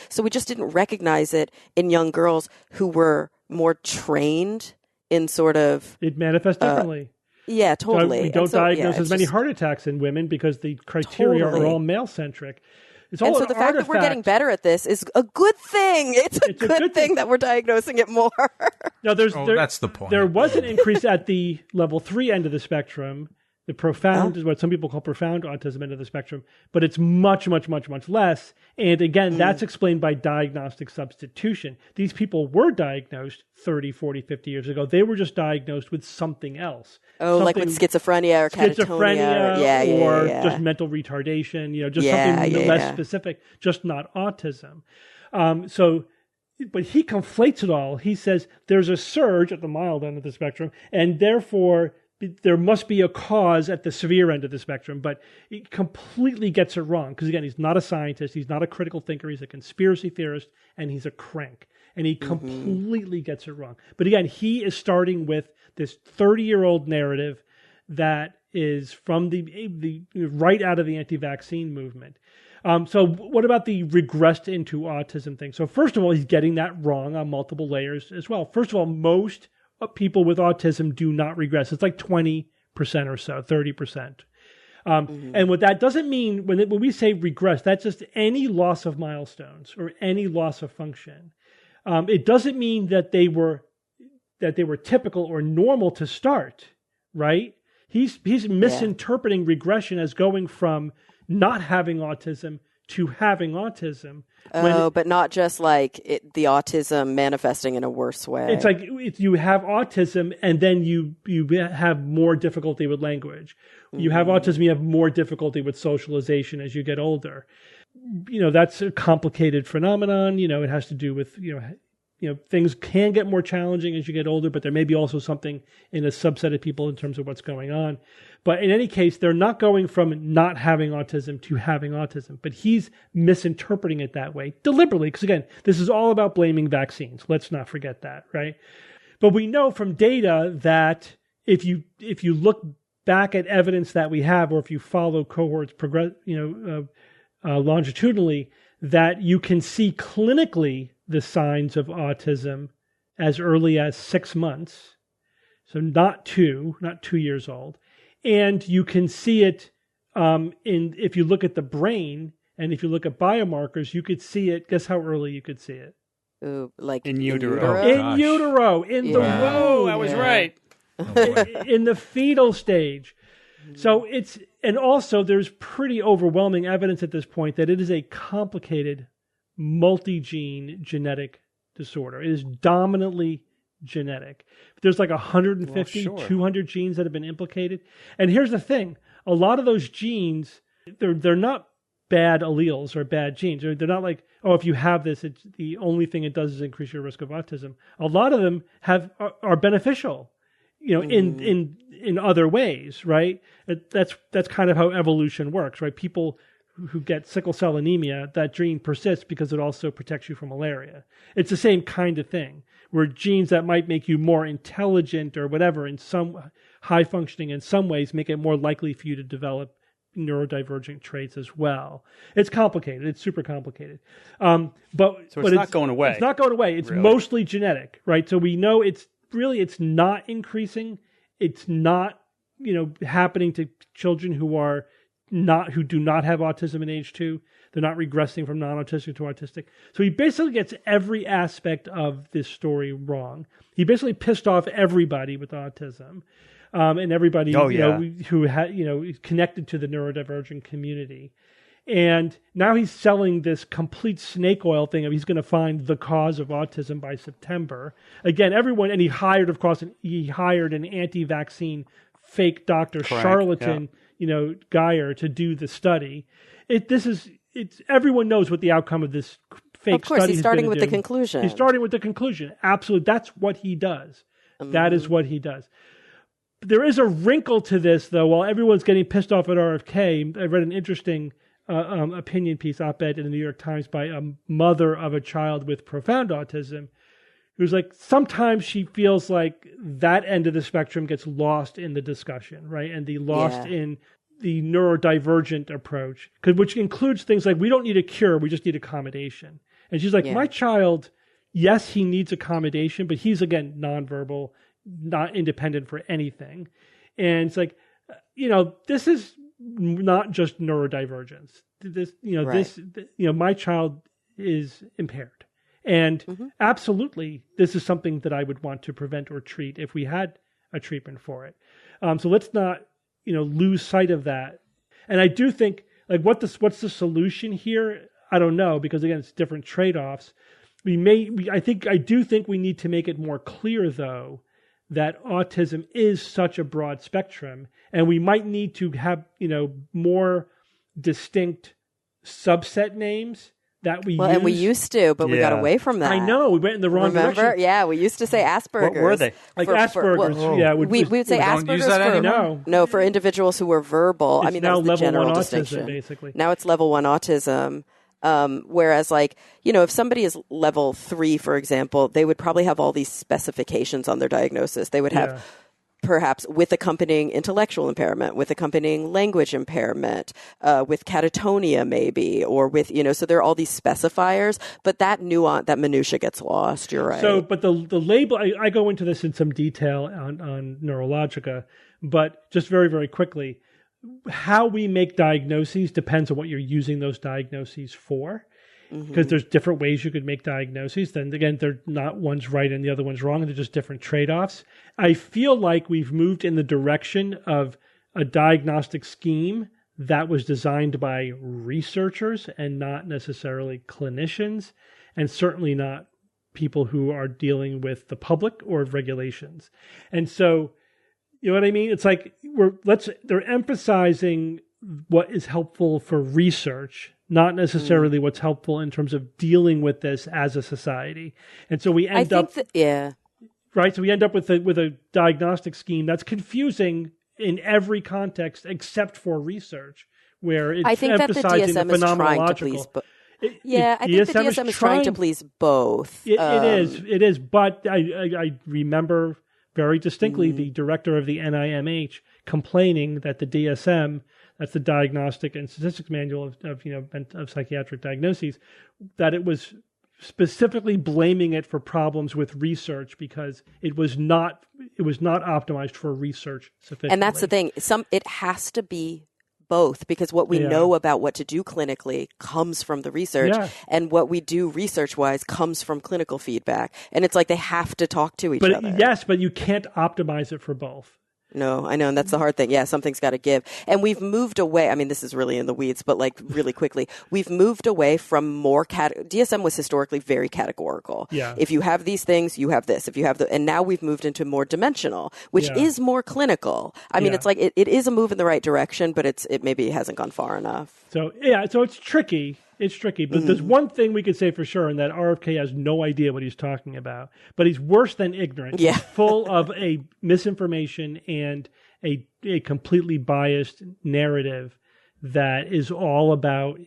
So we just didn't recognize it in young girls who were more trained in sort of. It manifests differently. Yeah, totally. So we don't And so, diagnose yeah, as many just- heart attacks in women because the criteria Totally. are all male-centric. It's all And so an the fact that we're getting artifact. better at this is a good thing. It's a good thing that we're diagnosing it more. No, That's the point. There was an increase at the level 3 end of the spectrum. The profound is what some people call profound autism end of the spectrum, but it's much, much, much, much less. And again, that's explained by diagnostic substitution. These people were diagnosed 30, 40, 50 years ago. They were just diagnosed with something else. Oh, like with schizophrenia or catatonia. Or yeah. just mental retardation, just Yeah, something yeah, less yeah. specific, just not autism. But he conflates it all. He says there's a surge at the mild end of the spectrum, and therefore there must be a cause at the severe end of the spectrum, but he completely gets it wrong. Because again, he's not a scientist, he's not a critical thinker, he's a conspiracy theorist, and he's a crank. And he completely gets it wrong. But again, he is starting with this 30-year-old narrative that is from the right out of the anti-vaccine movement. So what about the regressed into autism thing? So first of all, he's getting that wrong on multiple layers as well. First of all, most people with autism do not regress. It's like 20% or so, 30%. And what that doesn't mean, when we say regress, that's just any loss of milestones or any loss of function. It doesn't mean that they were typical or normal to start, right? He's misinterpreting regression as going from not having autism to having autism. But not just like the autism manifesting in a worse way. It's like you have autism and then you have more difficulty with language. You have autism, you have more difficulty with socialization as you get older. That's a complicated phenomenon. It has to do with, things can get more challenging as you get older, but there may be also something in a subset of people in terms of what's going on. But in any case, they're not going from not having autism to having autism. But he's misinterpreting it that way deliberately. Because again, this is all about blaming vaccines. Let's not forget that, right? But we know from data that if you look back at evidence that we have, or if you follow cohorts longitudinally, that you can see clinically the signs of autism as early as 6 months. So not 2 years old. And you can see it if you look at the brain and if you look at biomarkers, you could see it. Guess how early you could see it? Ooh, like in utero. In utero, in the womb. Oh, I was right. In the fetal stage. So and also there's pretty overwhelming evidence at this point that it is a complicated multi-gene genetic disorder. It is dominantly genetic. There's like 150, 200 genes that have been implicated. And here's the thing. A lot of those genes, they're not bad alleles or bad genes. They're not like, oh, if you have this, it's the only thing it does is increase your risk of autism. A lot of them are beneficial, in other ways, right? That's kind of how evolution works, right? People who get sickle cell anemia, that gene persists because it also protects you from malaria. It's the same kind of thing, where genes that might make you more intelligent or whatever, in some high functioning in some ways, make it more likely for you to develop neurodivergent traits as well. It's complicated. It's super complicated. But it's not going away. It's not going away. It's mostly genetic, right? So we know it's not increasing. It's not, happening to children who do not have autism in age 2. They're not regressing from non-autistic to autistic. So he basically gets every aspect of this story wrong. He basically pissed off everybody with autism, and everybody who is connected to the neurodivergent community. And now he's selling this complete snake oil thing of he's going to find the cause of autism by September. Again, everyone, and he hired an anti-vaccine fake doctor, charlatan, Geyer to do the study. Everyone knows what the outcome of this fake study is. Of course, he's starting with the conclusion. He's starting with the conclusion. Absolutely. That's what he does. That is what he does. There is a wrinkle to this, though. While everyone's getting pissed off at RFK, I read an interesting opinion piece, op-ed in the New York Times by a mother of a child with profound autism, who's like, sometimes she feels like that end of the spectrum gets lost in the discussion, right? And in the neurodivergent approach, which includes things like, we don't need a cure, we just need accommodation. And she's like, my child, yes, he needs accommodation, but he's, again, nonverbal, not independent for anything. And it's like, this is not just neurodivergence. My child is impaired. And absolutely, this is something that I would want to prevent or treat if we had a treatment for it. So let's not, lose sight of that. And I do think, like, what's the solution here? I don't know, because again, it's different trade-offs. I do think we need to make it more clear, though, that autism is such a broad spectrum, and we might need to have, more distinct subset names that we use. And we used to, but we got away from that. I know, we went in the wrong direction. Yeah, we used to say Asperger's. What were they? Like Asperger's, we would say Asperger's for individuals who were verbal. It's that was the general distinction. Autism, basically. Now it's level 1 autism. Whereas, if somebody is level 3, for example, they would probably have all these specifications on their diagnosis. They would have perhaps with accompanying intellectual impairment, with accompanying language impairment, with catatonia maybe, or with, so there are all these specifiers, but that nuance, that minutia gets lost. You're right. So, but the label, I go into this in some detail on Neurologica, but just very, very quickly, how we make diagnoses depends on what you're using those diagnoses for. Because there's different ways you could make diagnoses. Then again, they're not one's right and the other one's wrong. They're just different trade-offs. I feel like we've moved in the direction of a diagnostic scheme that was designed by researchers and not necessarily clinicians, and certainly not people who are dealing with the public or regulations. And so, you know what I mean? It's like they're emphasizing what is helpful for research, not necessarily what's helpful in terms of dealing with this as a society. And so we end up with a diagnostic scheme that's confusing in every context except for research, where it's emphasizing the phenomenological. I think the DSM is trying to please both. It is. But I remember very distinctly the director of the NIMH complaining that the DSM, that's the Diagnostic and Statistics Manual of Psychiatric Diagnoses, that it was specifically blaming it for problems with research because it was not optimized for research sufficiently. And that's the thing. It has to be both, because what we know about what to do clinically comes from the research, and what we do research-wise comes from clinical feedback. And it's like they have to talk to each other. Yes, but you can't optimize it for both. No, I know, and that's the hard thing. Yeah, something's got to give. And we've moved away. I mean, this is really in the weeds, but really quickly, we've moved away from more DSM was historically very categorical. Yeah. If you have these things, you have this. If you have and now we've moved into more dimensional, which is more clinical. I mean, it's like it is a move in the right direction, but it maybe hasn't gone far enough. So it's tricky. It's tricky, but there's one thing we could say for sure, and that RFK has no idea what he's talking about. But he's worse than ignorant. Yeah. He's full of a misinformation and a completely biased narrative that is all about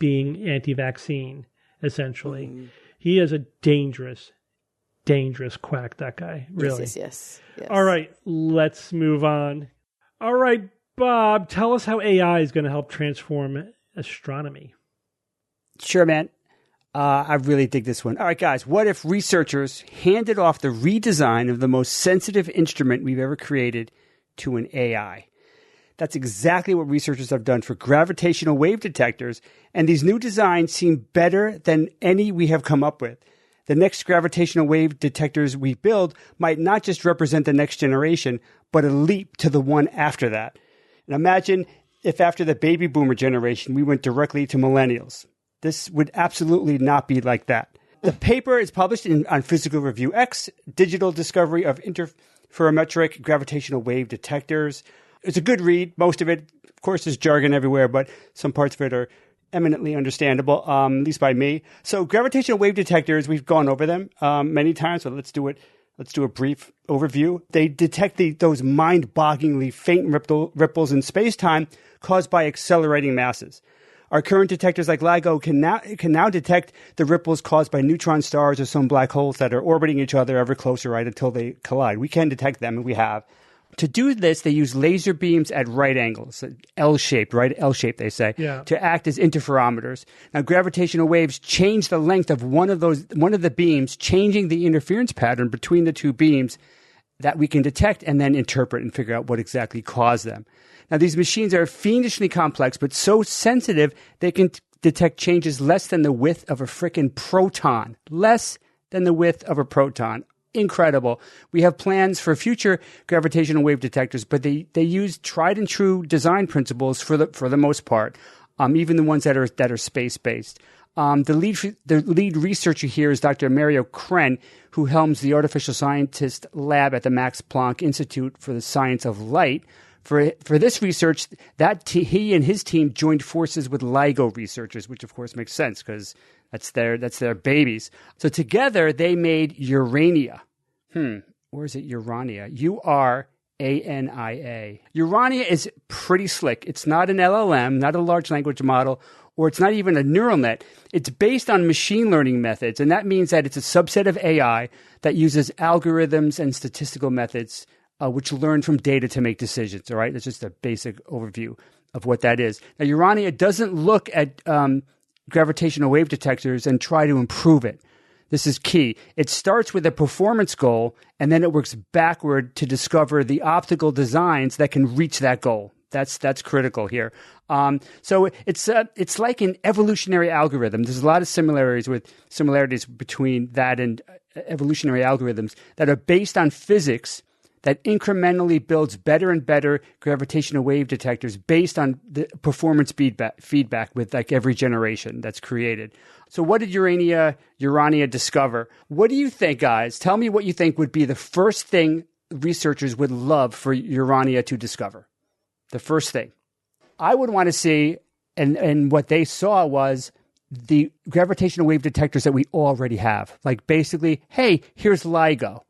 being anti-vaccine, essentially. He is a dangerous, dangerous quack, that guy, really. Yes. All right, let's move on. All right, Bob, tell us how AI is going to help transform astronomy. Sure, man. I really dig this one. All right, guys, what if researchers handed off the redesign of the most sensitive instrument we've ever created to an AI? That's exactly what researchers have done for gravitational wave detectors, and these new designs seem better than any we have come up with. The next gravitational wave detectors we build might not just represent the next generation, but a leap to the one after that. And imagine if after the baby boomer generation, we went directly to millennials. This would absolutely not be like that. The paper is published on Physical Review X, Digital Discovery of Interferometric Gravitational Wave Detectors. It's a good read. Most of it, of course, is jargon everywhere, but some parts of it are eminently understandable, at least by me. So gravitational wave detectors, we've gone over them many times, so let's do it. Let's do a brief overview. They detect those mind-bogglingly faint ripples in space-time caused by accelerating masses. Our current detectors like LIGO can now detect the ripples caused by neutron stars or some black holes that are orbiting each other ever closer, right, until they collide. We can detect them, and we have. To do this, they use laser beams at right angles, L-shaped, right? L-shaped, they say, to act as interferometers. Now, gravitational waves change the length of one of the beams, changing the interference pattern between the two beams that we can detect and then interpret and figure out what exactly caused them. Now, these machines are fiendishly complex, but so sensitive they can detect changes less than the width of a frickin' proton. Less than the width of a proton. Incredible. We have plans for future gravitational wave detectors, but they use tried and true design principles for the most part, even the ones that are space-based. The lead researcher here is Dr. Mario Kren, who helms the artificial scientist lab at the Max Planck Institute for the Science of Light. For this research, he and his team joined forces with LIGO researchers, which of course makes sense because that's their babies. So together they made Urania. Or is it Urania? U-R-A-N-I-A. Urania is pretty slick. It's not an LLM, not a large language model, or it's not even a neural net. It's based on machine learning methods, and that means that it's a subset of AI that uses algorithms and statistical methods which learn from data to make decisions, all right? That's just a basic overview of what that is. Now, Urania doesn't look at gravitational wave detectors and try to improve it. This is key. It starts with a performance goal, and then it works backward to discover the optical designs that can reach that goal. That's critical here. So it's like an evolutionary algorithm. There's a lot of similarities between that and evolutionary algorithms that are based on physics that incrementally builds better and better gravitational wave detectors based on the performance feedback with like every generation that's created. So what did Urania discover? What do you think, guys? Tell me what you think would be the first thing researchers would love for Urania to discover. The first thing. I would want to see, and what they saw was the gravitational wave detectors that we already have. Like basically, hey, here's LIGO.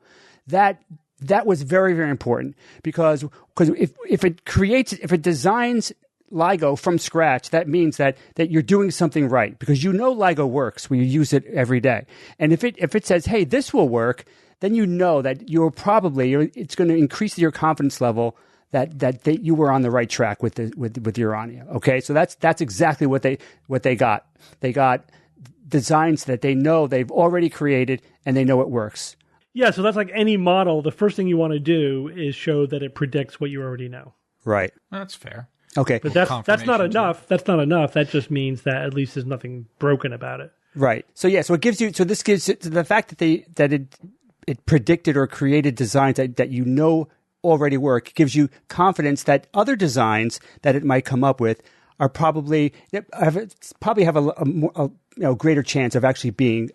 That was very, very important because if it designs LIGO from scratch, that means that you're doing something right because LIGO works when you use it every day. And if it says, hey, this will work, then you know that it's going to increase your confidence level that you were on the right track with Urania. Okay, so that's exactly what they got. They got designs that they know they've already created and they know it works. Yeah, so that's like any model. The first thing you want to do is show that it predicts what you already know. Right. That's fair. Okay. But that's not enough. That's not enough. That just means that at least there's nothing broken about it. Right. So yeah, this gives the fact that it predicted or created designs that you know already work gives you confidence that other designs that it might come up with are probably have a greater chance of actually being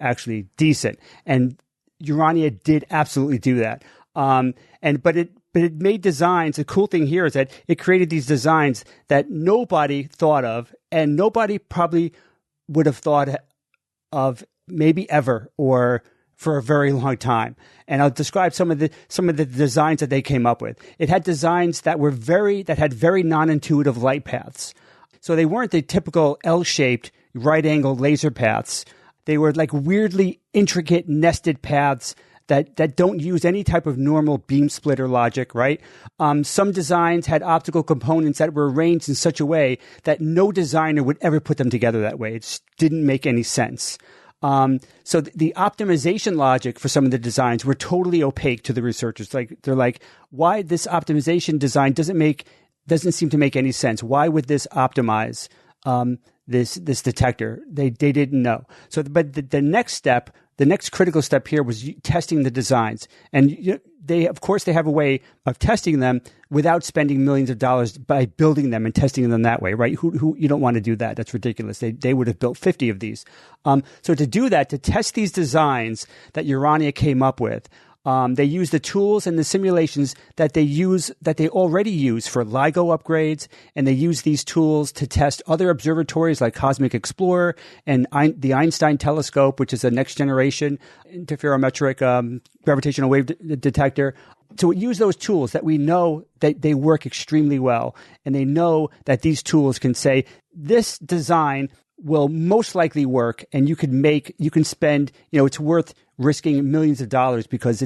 decent. And Urania did absolutely do that. But it made designs. The cool thing here is that it created these designs that nobody thought of, and nobody probably would have thought of maybe ever or for a very long time. And I'll describe some of the designs that they came up with. It had designs that had very non-intuitive light paths. So they weren't the typical L-shaped right-angle laser paths. They were like weirdly intricate nested paths that don't use any type of normal beam splitter logic, right? Some designs had optical components that were arranged in such a way that no designer would ever put them together that way. It just didn't make any sense. So the optimization logic for some of the designs were totally opaque to the researchers. They're like, why this optimization design doesn't seem to make any sense. Why would this optimize this detector? They didn't know. So, but the next step, the next critical step here was testing the designs. And they have a way of testing them without spending millions of dollars by building them and testing them that way, right? Who you don't want to do that. That's ridiculous. They would have built 50 of these. So to do that, to test these designs that Urania came up with, they use the tools and the simulations that they already use for LIGO upgrades, and they use these tools to test other observatories like Cosmic Explorer and the Einstein telescope, which is a next generation interferometric gravitational wave detector. To use those tools that we know that they work extremely well, and they know that these tools can say this design will most likely work, and you can spend, it's worth risking millions of dollars because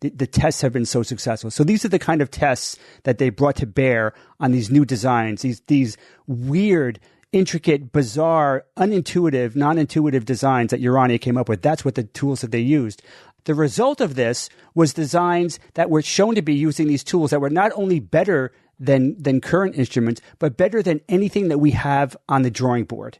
the tests have been so successful. So these are the kind of tests that they brought to bear on these new designs, these weird, intricate, bizarre, unintuitive, non-intuitive designs that Urania came up with. That's what the tools that they used. The result of this was designs that were shown to be using these tools that were not only better than current instruments, but better than anything that we have on the drawing board,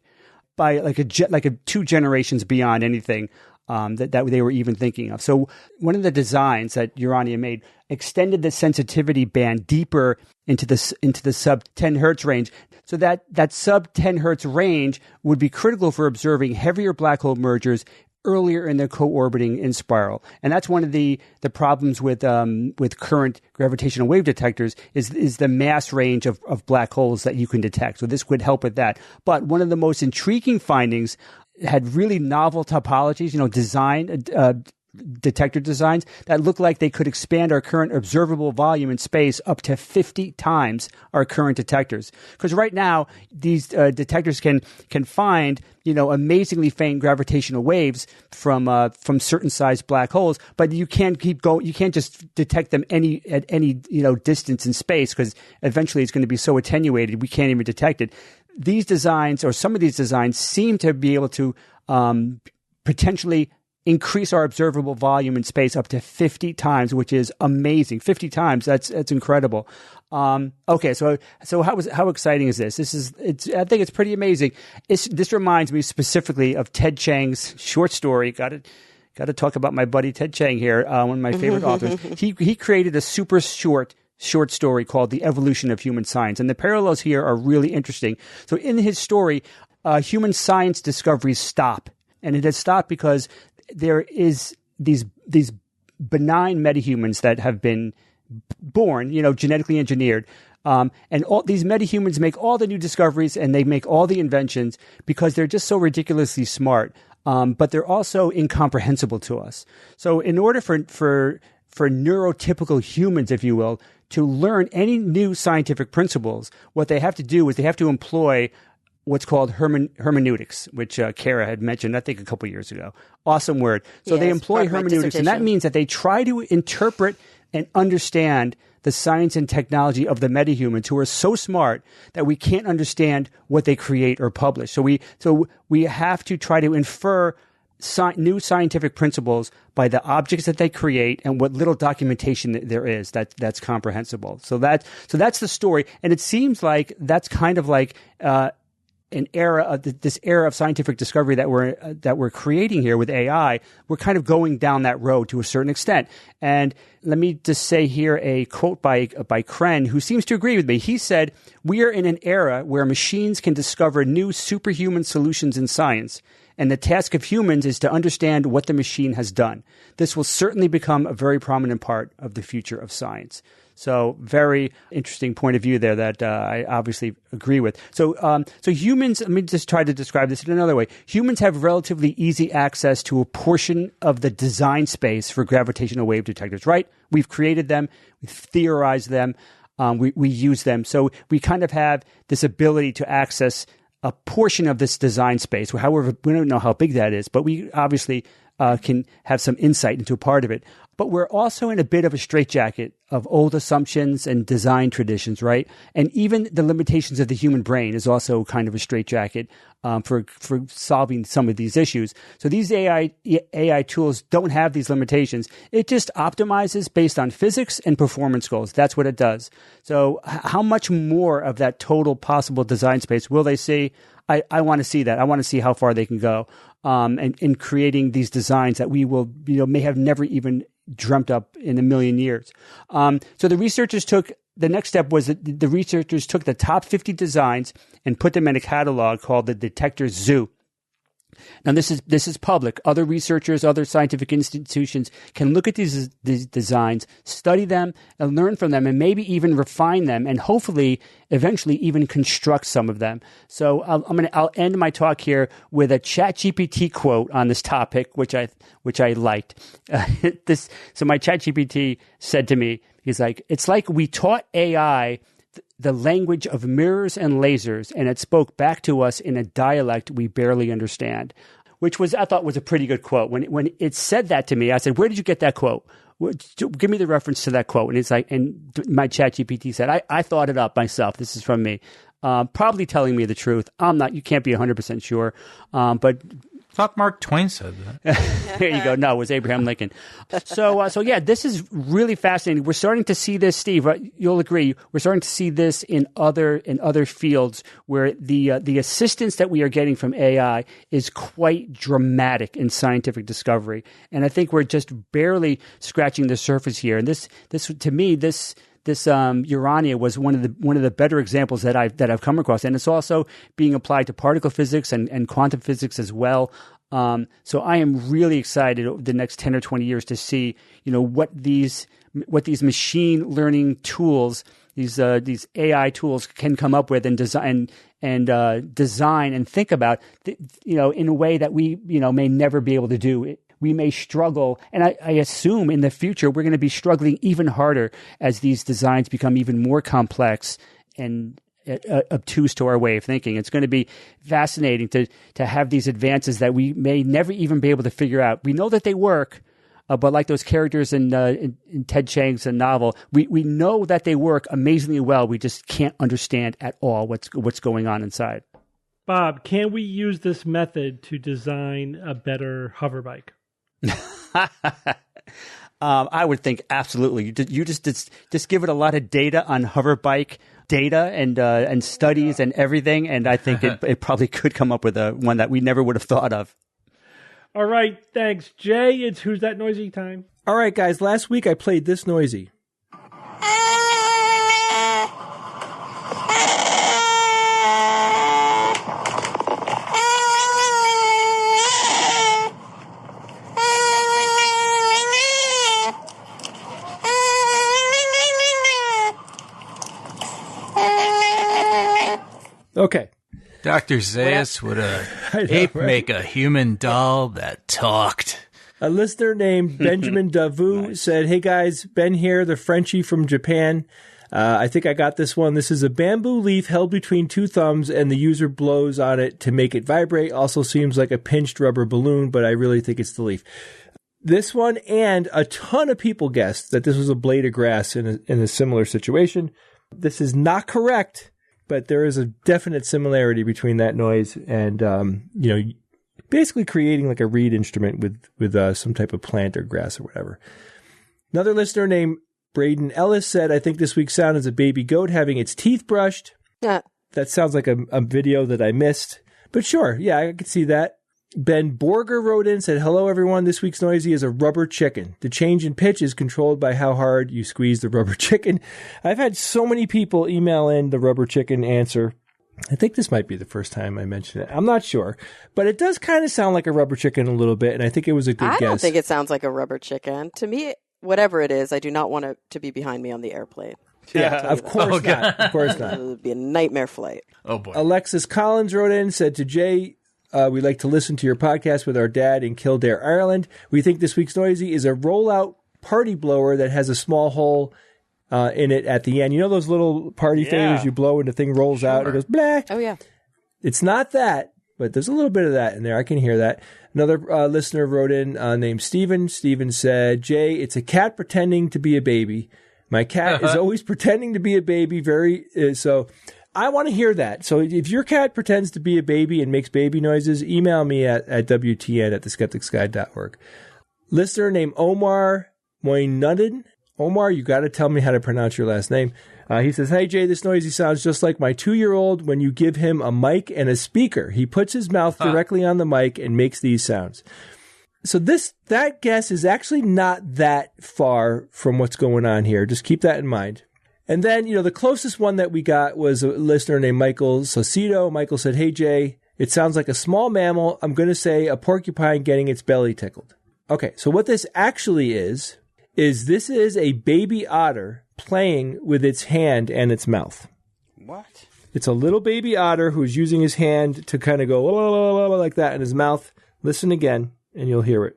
by like a 2 generations beyond anything that they were even thinking of. So one of the designs that Urania made extended the sensitivity band deeper into the sub 10 hertz range. So that sub 10 hertz range would be critical for observing heavier black hole mergers earlier in their co-orbiting in spiral. And that's one of the problems with current gravitational wave detectors is the mass range of black holes that you can detect. So this would help with that. But one of the most intriguing findings had really novel topologies, detector designs that look like they could expand our current observable volume in space up to 50 times our current detectors. Because right now, these detectors can find, amazingly faint gravitational waves from certain sized black holes, but you can't keep going. You can't just detect them at any distance in space, because eventually it's going to be so attenuated we can't even detect it. These designs, or some of these designs, seem to be able to potentially increase our observable volume in space up to 50 times, which is amazing. 50 times, that's incredible. Okay, so how exciting is this? I think it's pretty amazing. This reminds me specifically of Ted Chiang's short story. Got to talk about my buddy Ted Chiang here, one of my favorite authors. He created a super short story called The Evolution of Human Science, and the parallels here are really interesting. So in his story, human science discoveries stop, and it has stopped because there is these benign metahumans that have been born, genetically engineered. And all these metahumans make all the new discoveries and they make all the inventions because they're just so ridiculously smart. But they're also incomprehensible to us. So in order for neurotypical humans, if you will, to learn any new scientific principles, what they have to do is they have to employ what's called hermeneutics, which Kara had mentioned, I think, a couple years ago. Awesome word. So they employ hermeneutics, and that means that they try to interpret and understand the science and technology of the metahumans who are so smart that we can't understand what they create or publish. So we have to try to infer new scientific principles by the objects that they create and what little documentation there is that's comprehensible. So that's the story, and it seems like that's kind of like an era of this era of scientific discovery that we're creating here with AI. We're kind of going down that road to a certain extent. And let me just say here a quote by Kren, who seems to agree with me. He said, "We are in an era where machines can discover new superhuman solutions in science, and the task of humans is to understand what the machine has done. This will certainly become a very prominent part of the future of science." So very interesting point of view there that I obviously agree with. So humans, let me just try to describe this in another way. Humans have relatively easy access to a portion of the design space for gravitational wave detectors, right? We've created them, we've theorized them, we use them. So we kind of have this ability to access a portion of this design space. However, we don't know how big that is, but we obviously can have some insight into a part of it. But we're also in a bit of a straitjacket of old assumptions and design traditions, right? And even the limitations of the human brain is also kind of a straitjacket for solving some of these issues. So these AI tools don't have these limitations. It just optimizes based on physics and performance goals. That's what it does. So how much more of that total possible design space will they see? I want to see that. I want to see how far they can go and in creating these designs that we will, may have never even dreamt up in a million years. So the next step was that the researchers took the top 50 designs and put them in a catalog called the Detector Zoo. Now, this is public. Other researchers, other scientific institutions can look at these designs, study them, and learn from them, and maybe even refine them, and hopefully, eventually, even construct some of them. So I'll end my talk here with a ChatGPT quote on this topic, which I liked. So my ChatGPT said to me, he's like, "It's like we taught AI the language of mirrors and lasers, and it spoke back to us in a dialect we barely understand," which I thought was a pretty good quote. When it said that to me, I said, "Where did you get that quote? Give me the reference to that quote." And it's like, and my ChatGPT said, I thought it up myself. This is from me. Probably telling me the truth. You can't be 100% sure. But I thought Mark Twain said that. There you go. No, it was Abraham Lincoln. So yeah, this is really fascinating. We're starting to see this, Steve. You'll agree. We're starting to see this in other fields where the assistance that we are getting from AI is quite dramatic in scientific discovery. And I think we're just barely scratching the surface here. And this to me, this Urania was one of the better examples that I've come across, and it's also being applied to particle physics and quantum physics as well. So I am really excited over the next 10 or 20 years to see what these machine learning tools, these AI tools can come up with and design and think about in a way that we may never be able to do. We may struggle, and I assume in the future we're going to be struggling even harder as these designs become even more complex and obtuse to our way of thinking. It's going to be fascinating to have these advances that we may never even be able to figure out. We know that they work, but like those characters in Ted Chiang's novel, we know that they work amazingly well. We just can't understand at all what's going on inside. Bob, can we use this method to design a better hover bike? I would think absolutely. You just give it a lot of data on hover bike data and studies and everything, and I think it probably could come up with one that we never would have thought of. All right, thanks, Jay. It's Who's That Noisy time. All right, guys. Last week I played This Noisy. Okay. Dr. Zaius, would an ape make a human doll that talked? A listener named Benjamin Davu said, "Hey guys, Ben here, the Frenchie from Japan. I think I got this one. This is a bamboo leaf held between two thumbs and the user blows on it to make it vibrate. Also seems like a pinched rubber balloon, but I really think it's the leaf." This one, and a ton of people guessed that this was a blade of grass in a similar situation. This is not correct. But there is a definite similarity between that noise and, basically creating like a reed instrument with some type of plant or grass or whatever. Another listener named Braden Ellis said, "I think this week's sound is a baby goat having its teeth brushed." Yeah. That sounds like a video that I missed. But sure, yeah, I could see that. Ben Borger wrote in, said, "Hello, everyone. This week's noisy is a rubber chicken. The change in pitch is controlled by how hard you squeeze the rubber chicken." I've had so many people email in the rubber chicken answer. I think this might be the first time I mentioned it. I'm not sure. But it does kind of sound like a rubber chicken a little bit, and I think it was a good guess. I don't think it sounds like a rubber chicken. To me, whatever it is, I do not want it to be behind me on the airplane. Yeah, of course not. Of course not. It would be a nightmare flight. Oh, boy. Alexis Collins wrote in, said to Jay, "We like to listen to your podcast with our dad in Kildare, Ireland. We think this week's noisy is a rollout party blower that has a small hole in it at the end. You know those little party faders you blow and the thing rolls out? It goes blah. Oh, yeah. It's not that, but there's a little bit of that in there. I can hear that." Another listener wrote in named Steven. Steven said, "Jay, it's a cat pretending to be a baby. My cat is always pretending to be a baby. So I want to hear that. So if your cat pretends to be a baby and makes baby noises, email me at WTN@theskepticsguide.org. Listener named Omar Moinuddin Omar, you got to tell me how to pronounce your last name. He says, hey, Jay, this noisy sounds just like my 2-year-old when you give him a mic and a speaker. He puts his mouth directly on the mic and makes these sounds. So that guess is actually not that far from what's going on here. Just keep that in mind. And then, the closest one that we got was a listener named Michael Saucedo. Michael said, hey, Jay, it sounds like a small mammal. I'm going to say a porcupine getting its belly tickled. Okay, so what this actually is this is a baby otter playing with its hand and its mouth. What? It's a little baby otter who's using his hand to kind of go like that in his mouth. Listen again, and you'll hear it.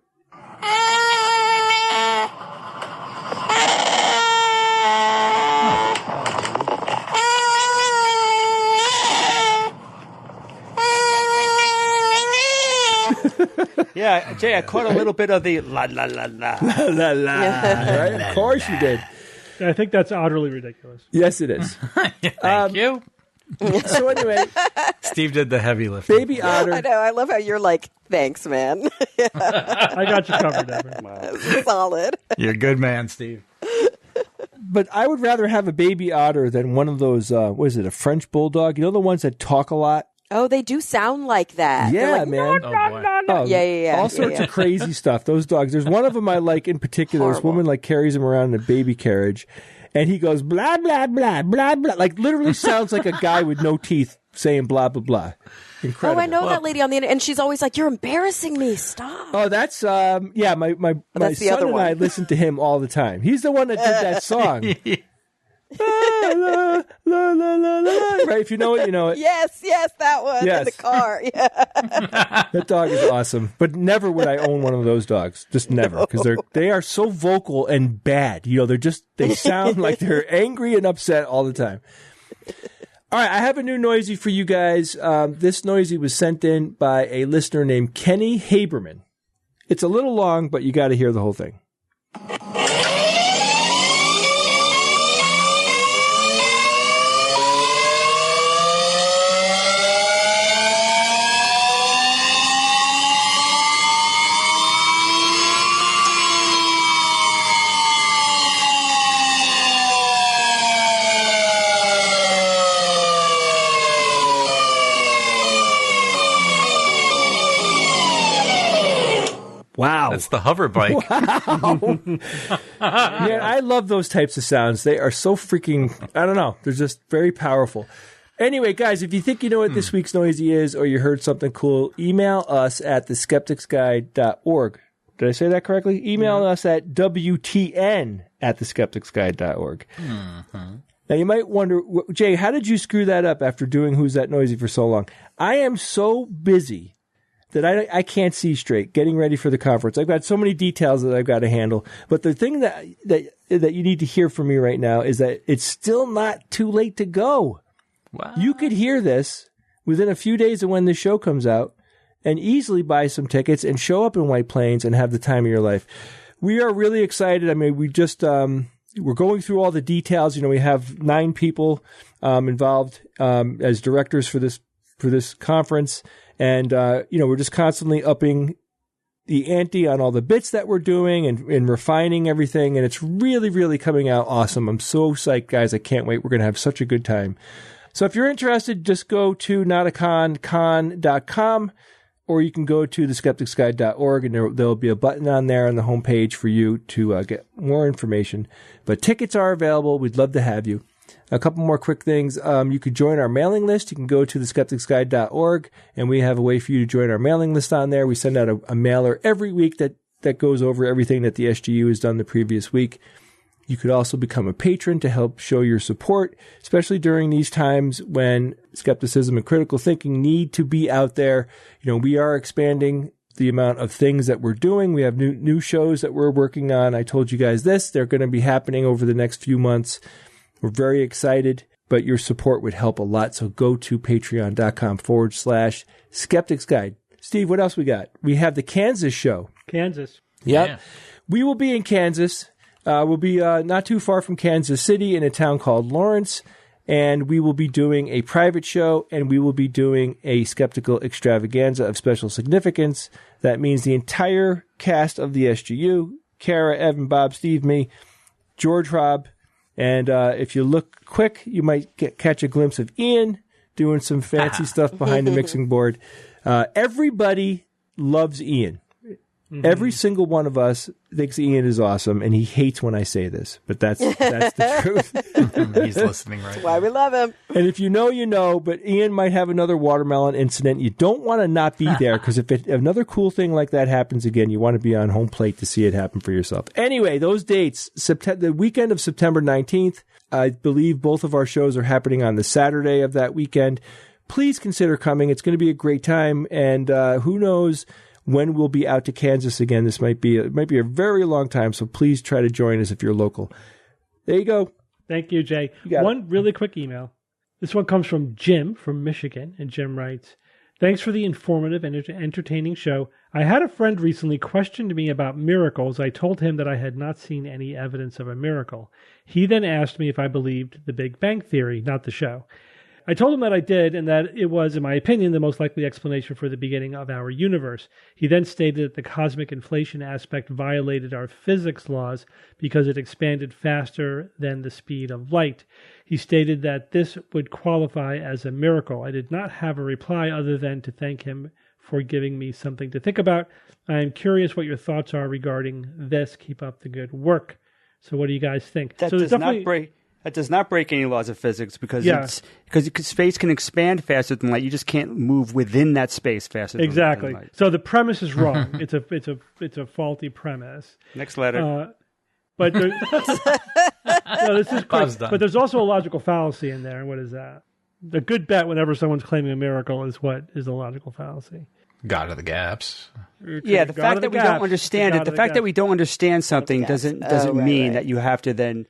Yeah, Jay, I caught a little bit of the la la la la la la. Right? Of course you did. I think that's utterly ridiculous. Yes, it is. Thank you. So anyway, Steve did the heavy lifting. Baby otter. I know. I love how you're like, thanks, man. I got you covered, Evan. Solid. You're a good man, Steve. But I would rather have a baby otter than one of those, what is it, a French bulldog? You know the ones that talk a lot? Oh, they do sound like that. Yeah, like, man. No. Yeah. All sorts of crazy stuff. Those dogs. There's one of them I like in particular. Horrible. This woman like carries him around in a baby carriage, and he goes blah blah blah blah blah. Like literally sounds like a guy with no teeth saying blah blah blah. Incredible. Oh, I know that lady on the internet, and she's always like, "You're embarrassing me. Stop." Oh, that's my That's the son other and one. I listen to him all the time. He's the one that did that song. La, la, la, la, la, la. Right, if you know it, you know it. Yes, that one in the car. Yeah. That dog is awesome, but never would I own one of those dogs. Just never, because they are so vocal and bad. They sound like they're angry and upset all the time. All right, I have a new noisy for you guys. This noisy was sent in by a listener named Kenny Haberman. It's a little long, but you got to hear the whole thing. Wow. That's the hover bike. Wow. Man, I love those types of sounds. They are so freaking, I don't know, they're just very powerful. Anyway, guys, if you think you know what this week's noisy is or you heard something cool, email us at theskepticsguide.org. Did I say that correctly? Email us at WTN@theskepticsguide.org. Mm-hmm. Now, you might wonder, Jay, how did you screw that up after doing Who's That Noisy for so long? I am so busy that I can't see straight getting ready for the conference. I've got so many details that I've got to handle. But the thing that you need to hear from me right now is that it's still not too late to go. Wow. You could hear this within a few days of when the show comes out and easily buy some tickets and show up in White Plains and have the time of your life. We are really excited. I mean, we just, we're going through all the details. We have 9 people involved as directors for this conference. And, we're just constantly upping the ante on all the bits that we're doing and refining everything. And it's really, really coming out awesome. I'm so psyched, guys. I can't wait. We're going to have such a good time. So if you're interested, just go to notaconcon.com, or you can go to theskepticsguide.org, and there'll be a button on there on the homepage for you to get more information. But tickets are available. We'd love to have you. A couple more quick things. You could join our mailing list. You can go to theskepticsguide.org, and we have a way for you to join our mailing list on there. We send out a mailer every week that goes over everything that the SGU has done the previous week. You could also become a patron to help show your support, especially during these times when skepticism and critical thinking need to be out there. We are expanding the amount of things that we're doing. We have new shows that we're working on. I told you guys this. They're going to be happening over the next few months. We're very excited, but your support would help a lot. So go to patreon.com/Skeptics Guide. Steve, what else we got? We have the Kansas show. Kansas. Yep. Yeah. We will be in Kansas. We'll be not too far from Kansas City in a town called Lawrence. And we will be doing a private show, and we will be doing a skeptical extravaganza of special significance. That means the entire cast of the SGU, Kara, Evan, Bob, Steve, me, George Robb. And if you look quick, you might catch a glimpse of Ian doing some fancy stuff behind the mixing board. Everybody loves Ian. Mm-hmm. Every single one of us thinks Ian is awesome, and he hates when I say this, but that's the truth. He's listening right That's why we love him. And if you know, you know, but Ian might have another watermelon incident. You don't want to not be there, because if another cool thing like that happens again, you want to be on home plate to see it happen for yourself. Anyway, those dates, the weekend of September 19th, I believe both of our shows are happening on the Saturday of that weekend. Please consider coming. It's going to be a great time, and who knows when we'll be out to Kansas again. This might be a very long time, so please try to join us if you're local. There you go. Thank you, Jay. One really quick email. This one comes from Jim from Michigan, and Jim writes, "Thanks for the informative and entertaining show. I had a friend recently questioned me about miracles. I told him that I had not seen any evidence of a miracle. He then asked me if I believed the Big Bang Theory, not the show. I told him that I did, and that it was, in my opinion, the most likely explanation for the beginning of our universe. He then stated that the cosmic inflation aspect violated our physics laws because it expanded faster than the speed of light. He stated that this would qualify as a miracle. I did not have a reply other than to thank him for giving me something to think about. I am curious what your thoughts are regarding this. Keep up the good work." So what do you guys think? That does not break any laws of physics, because space can expand faster than light. You just can't move within that space faster than light. So the premise is wrong. it's a faulty premise. Next letter. But this is quick. But there's also a logical fallacy in there. And what is that? The good bet whenever someone's claiming a miracle is what is a logical fallacy. God of the gaps. Yeah, the fact that we don't understand it, the fact that we don't understand something doesn't mean that you have to then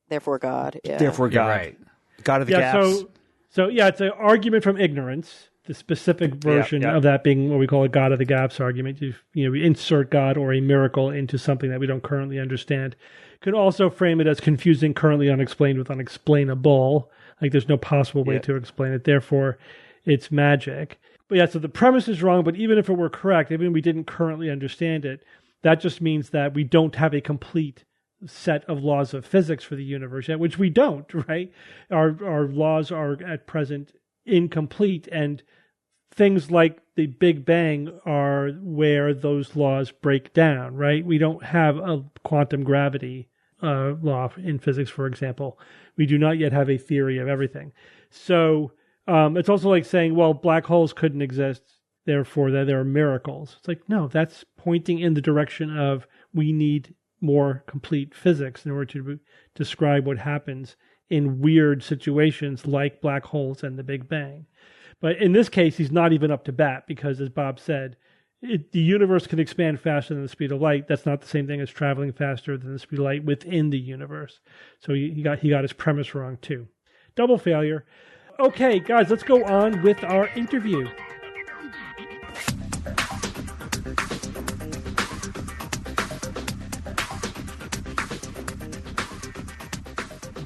therefore God. Yeah. Therefore God. Right. God of the gaps. So it's an argument from ignorance. The specific version of that being what we call a God of the gaps argument. We insert God or a miracle into something that we don't currently understand. Could also frame it as confusing currently unexplained with unexplainable. Like there's no possible way to explain it. Therefore, it's magic. But so the premise is wrong, but even if it were correct, even if we didn't currently understand it, that just means that we don't have a complete set of laws of physics for the universe yet, which we don't, right? Our laws are at present incomplete, and things like the Big Bang are where those laws break down, right? We don't have a quantum gravity law in physics, for example. We do not yet have a theory of everything. So it's also like saying, well, black holes couldn't exist, therefore that there are miracles. It's like, no, that's pointing in the direction of we need more complete physics in order to describe what happens in weird situations like black holes and the Big Bang. But in this case, he's not even up to bat because, as Bob said, the universe can expand faster than the speed of light. That's not the same thing as traveling faster than the speed of light within the universe. So he got his premise wrong too. Double failure. Okay, guys, let's go on with our interview.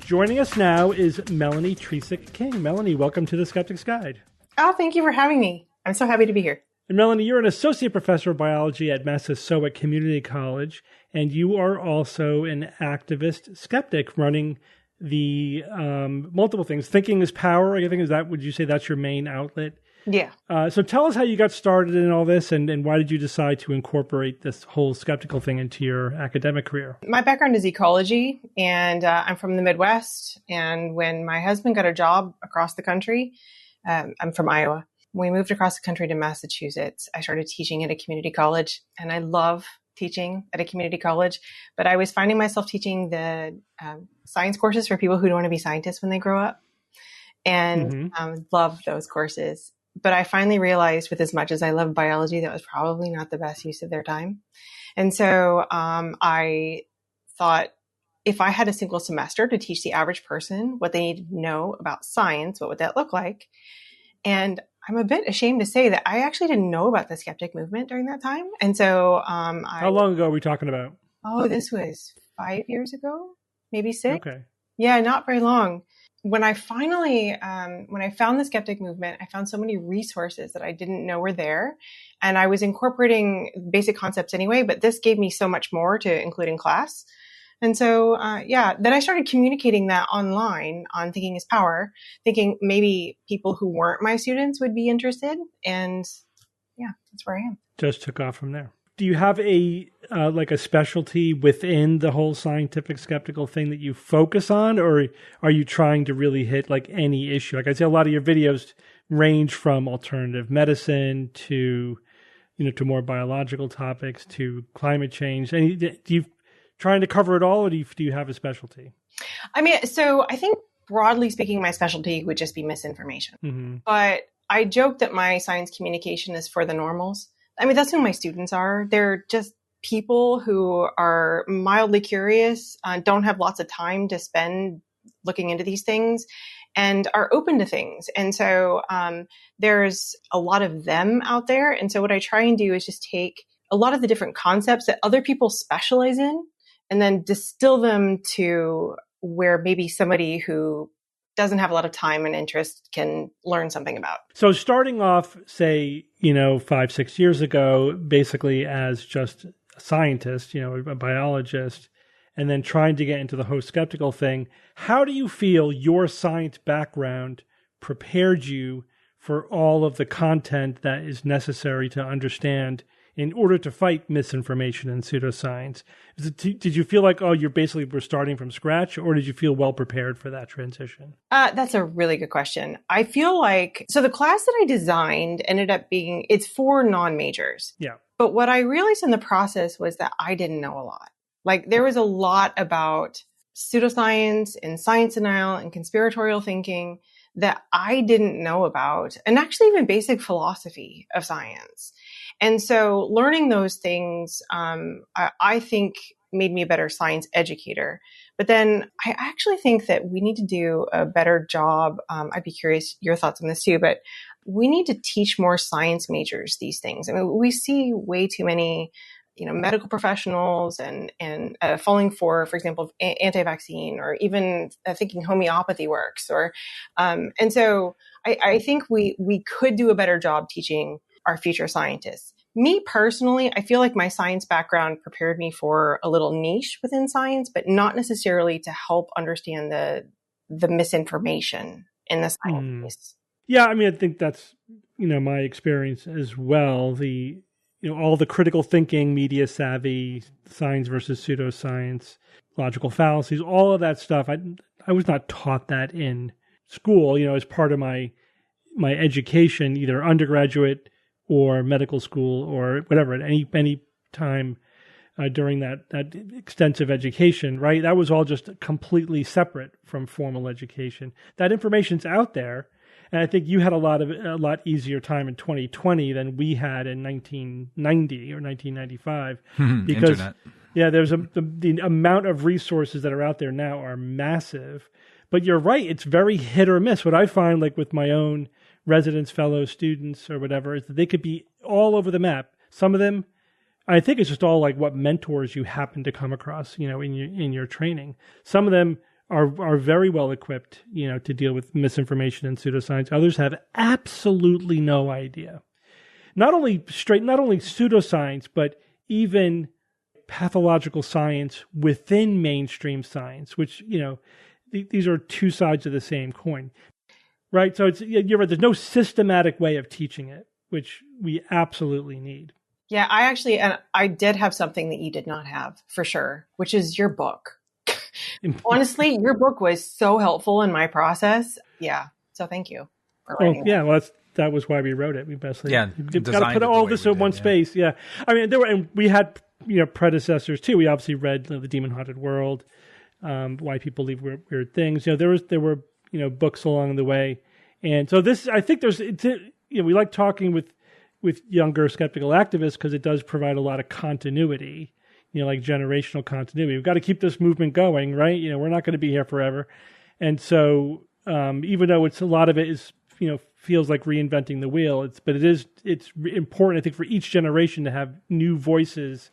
Joining us now is Melanie Trecek-King. Melanie, welcome to the Skeptics Guide. Oh, thank you for having me. I'm so happy to be here. And Melanie, you're an associate professor of biology at Massasoit Community College, and you are also an activist skeptic running the multiple things. Thinking is power. I think would you say that's your main outlet? Yeah. So tell us how you got started in all this, and why did you decide to incorporate this whole skeptical thing into your academic career? My background is ecology, and I'm from the Midwest. And when my husband got a job across the country, I'm from Iowa. When we moved across the country to Massachusetts, I started teaching at a community college, and I love teaching at a community college, but I was finding myself teaching the science courses for people who don't want to be scientists when they grow up, and love those courses. But I finally realized, with as much as I love biology, that was probably not the best use of their time. And so I thought, if I had a single semester to teach the average person what they needed to know about science, what would that look like? And I'm a bit ashamed to say that I actually didn't know about the skeptic movement during that time. And so how long ago are we talking about? Oh, this was 5 years ago, maybe 6. Okay. Yeah, not very long. When I finally, when I found the skeptic movement, I found so many resources that I didn't know were there. And I was incorporating basic concepts anyway, but this gave me so much more to include in class. And so, then I started communicating that online on Thinking is Power, thinking maybe people who weren't my students would be interested. And yeah, that's where I am. Just took off from there. Do you have a specialty within the whole scientific skeptical thing that you focus on, or are you trying to really hit like any issue? Like I say, a lot of your videos range from alternative medicine to, to more biological topics, to climate change. And do you trying to cover it all, or do you have a specialty? I mean, so I think broadly speaking, my specialty would just be misinformation. Mm-hmm. But I joke that my science communication is for the normals. I mean, that's who my students are. They're just people who are mildly curious, don't have lots of time to spend looking into these things, and are open to things. And so there's a lot of them out there. And so what I try and do is just take a lot of the different concepts that other people specialize in and then distill them to where maybe somebody who doesn't have a lot of time and interest can learn something about. So starting off, say, 5-6 years ago, basically as just a scientist, a biologist, and then trying to get into the whole skeptical thing, how do you feel your science background prepared you for all of the content that is necessary to understand in order to fight misinformation and pseudoscience? Did you feel like, you basically were starting from scratch, or did you feel well prepared for that transition? That's a really good question. I feel like, so the class that I designed ended up being, it's for non-majors. Yeah. But what I realized in the process was that I didn't know a lot. Like there was a lot about pseudoscience and science denial and conspiratorial thinking that I didn't know about, and actually even basic philosophy of science. And so learning those things, I think made me a better science educator. But then I actually think that we need to do a better job. I'd be curious your thoughts on this too, but we need to teach more science majors these things. I mean, we see way too many, medical professionals and falling for example, anti-vaccine, or even thinking homeopathy works. And so I think we could do a better job teaching our future scientists. Me personally, I feel like my science background prepared me for a little niche within science, but not necessarily to help understand the misinformation in the science space. Yeah, I mean, I think that's, my experience as well. All the critical thinking, media savvy, science versus pseudoscience, logical fallacies, all of that stuff. I was not taught that in school, as part of my education, either undergraduate or medical school or whatever, at any time during that extensive education, right? That was all just completely separate from formal education. That information's out there, and I think you had a lot easier time in 2020 than we had in 1990 or 1995 because Internet. Yeah, there's the amount of resources that are out there now are massive. But you're right, it's very hit or miss. What I find, like with my own residents, fellow students, or whatever, is that they could be all over the map. Some of them, I think it's just all like what mentors you happen to come across, in your training. Some of them are very well equipped, to deal with misinformation and pseudoscience. Others have absolutely no idea. Not only pseudoscience, but even pathological science within mainstream science, which, these are two sides of the same coin. Right. So you're right. There's no systematic way of teaching it, which we absolutely need. Yeah, I did have something that you did not have for sure, which is your book. Honestly, your book was so helpful in my process. Yeah. So thank you for writing that. Well, that was why we wrote it. We basically got to put all this in one space. Yeah. I mean, and we had, predecessors too. We obviously read The Demon Haunted World, Why People Believe Weird Things. There were books along the way. And so I think we like talking with younger skeptical activists because it does provide a lot of continuity, like generational continuity. We've got to keep this movement going, right? We're not going to be here forever. And so even though a lot of it is, feels like reinventing the wheel, it's important, I think, for each generation to have new voices.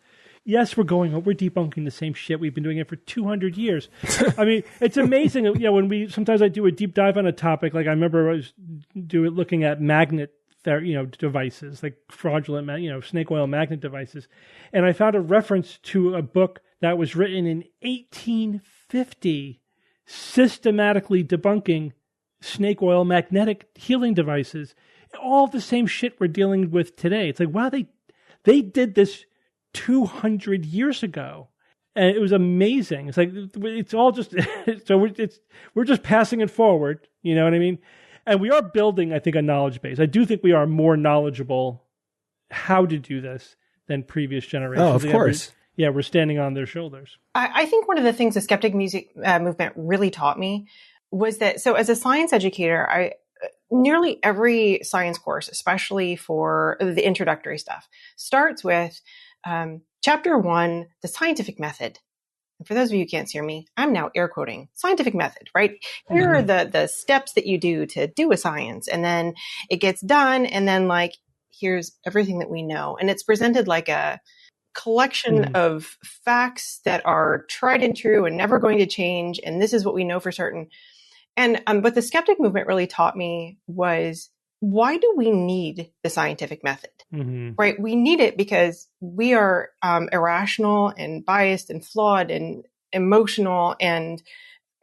Yes, we're debunking the same shit. We've been doing it for 200 years. I mean, it's amazing. When sometimes I do a deep dive on a topic, like I remember I was looking at magnet, devices, like fraudulent, snake oil magnet devices. And I found a reference to a book that was written in 1850 systematically debunking snake oil magnetic healing devices. All the same shit we're dealing with today. It's like, wow, they did this 200 years ago. And it was amazing. It's like, it's all just, so we're just passing it forward. You know what I mean? And we are building, I think, a knowledge base. I do think we are more knowledgeable how to do this than previous generations. Oh, of course. We're standing on their shoulders. I think one of the things the skeptic movement really taught me was that, so as a science educator, nearly every science course, especially for the introductory stuff, starts with chapter 1, the scientific method. And for those of you who can't see me, I'm now air quoting scientific method, right? Here are the steps that you do to do a science. And then it gets done. And then like, here's everything that we know. And it's presented like a collection of facts that are tried and true and never going to change. And this is what we know for certain. And but the skeptic movement really taught me was, why do we need the scientific method? Right? We need it because we are irrational and biased and flawed and emotional and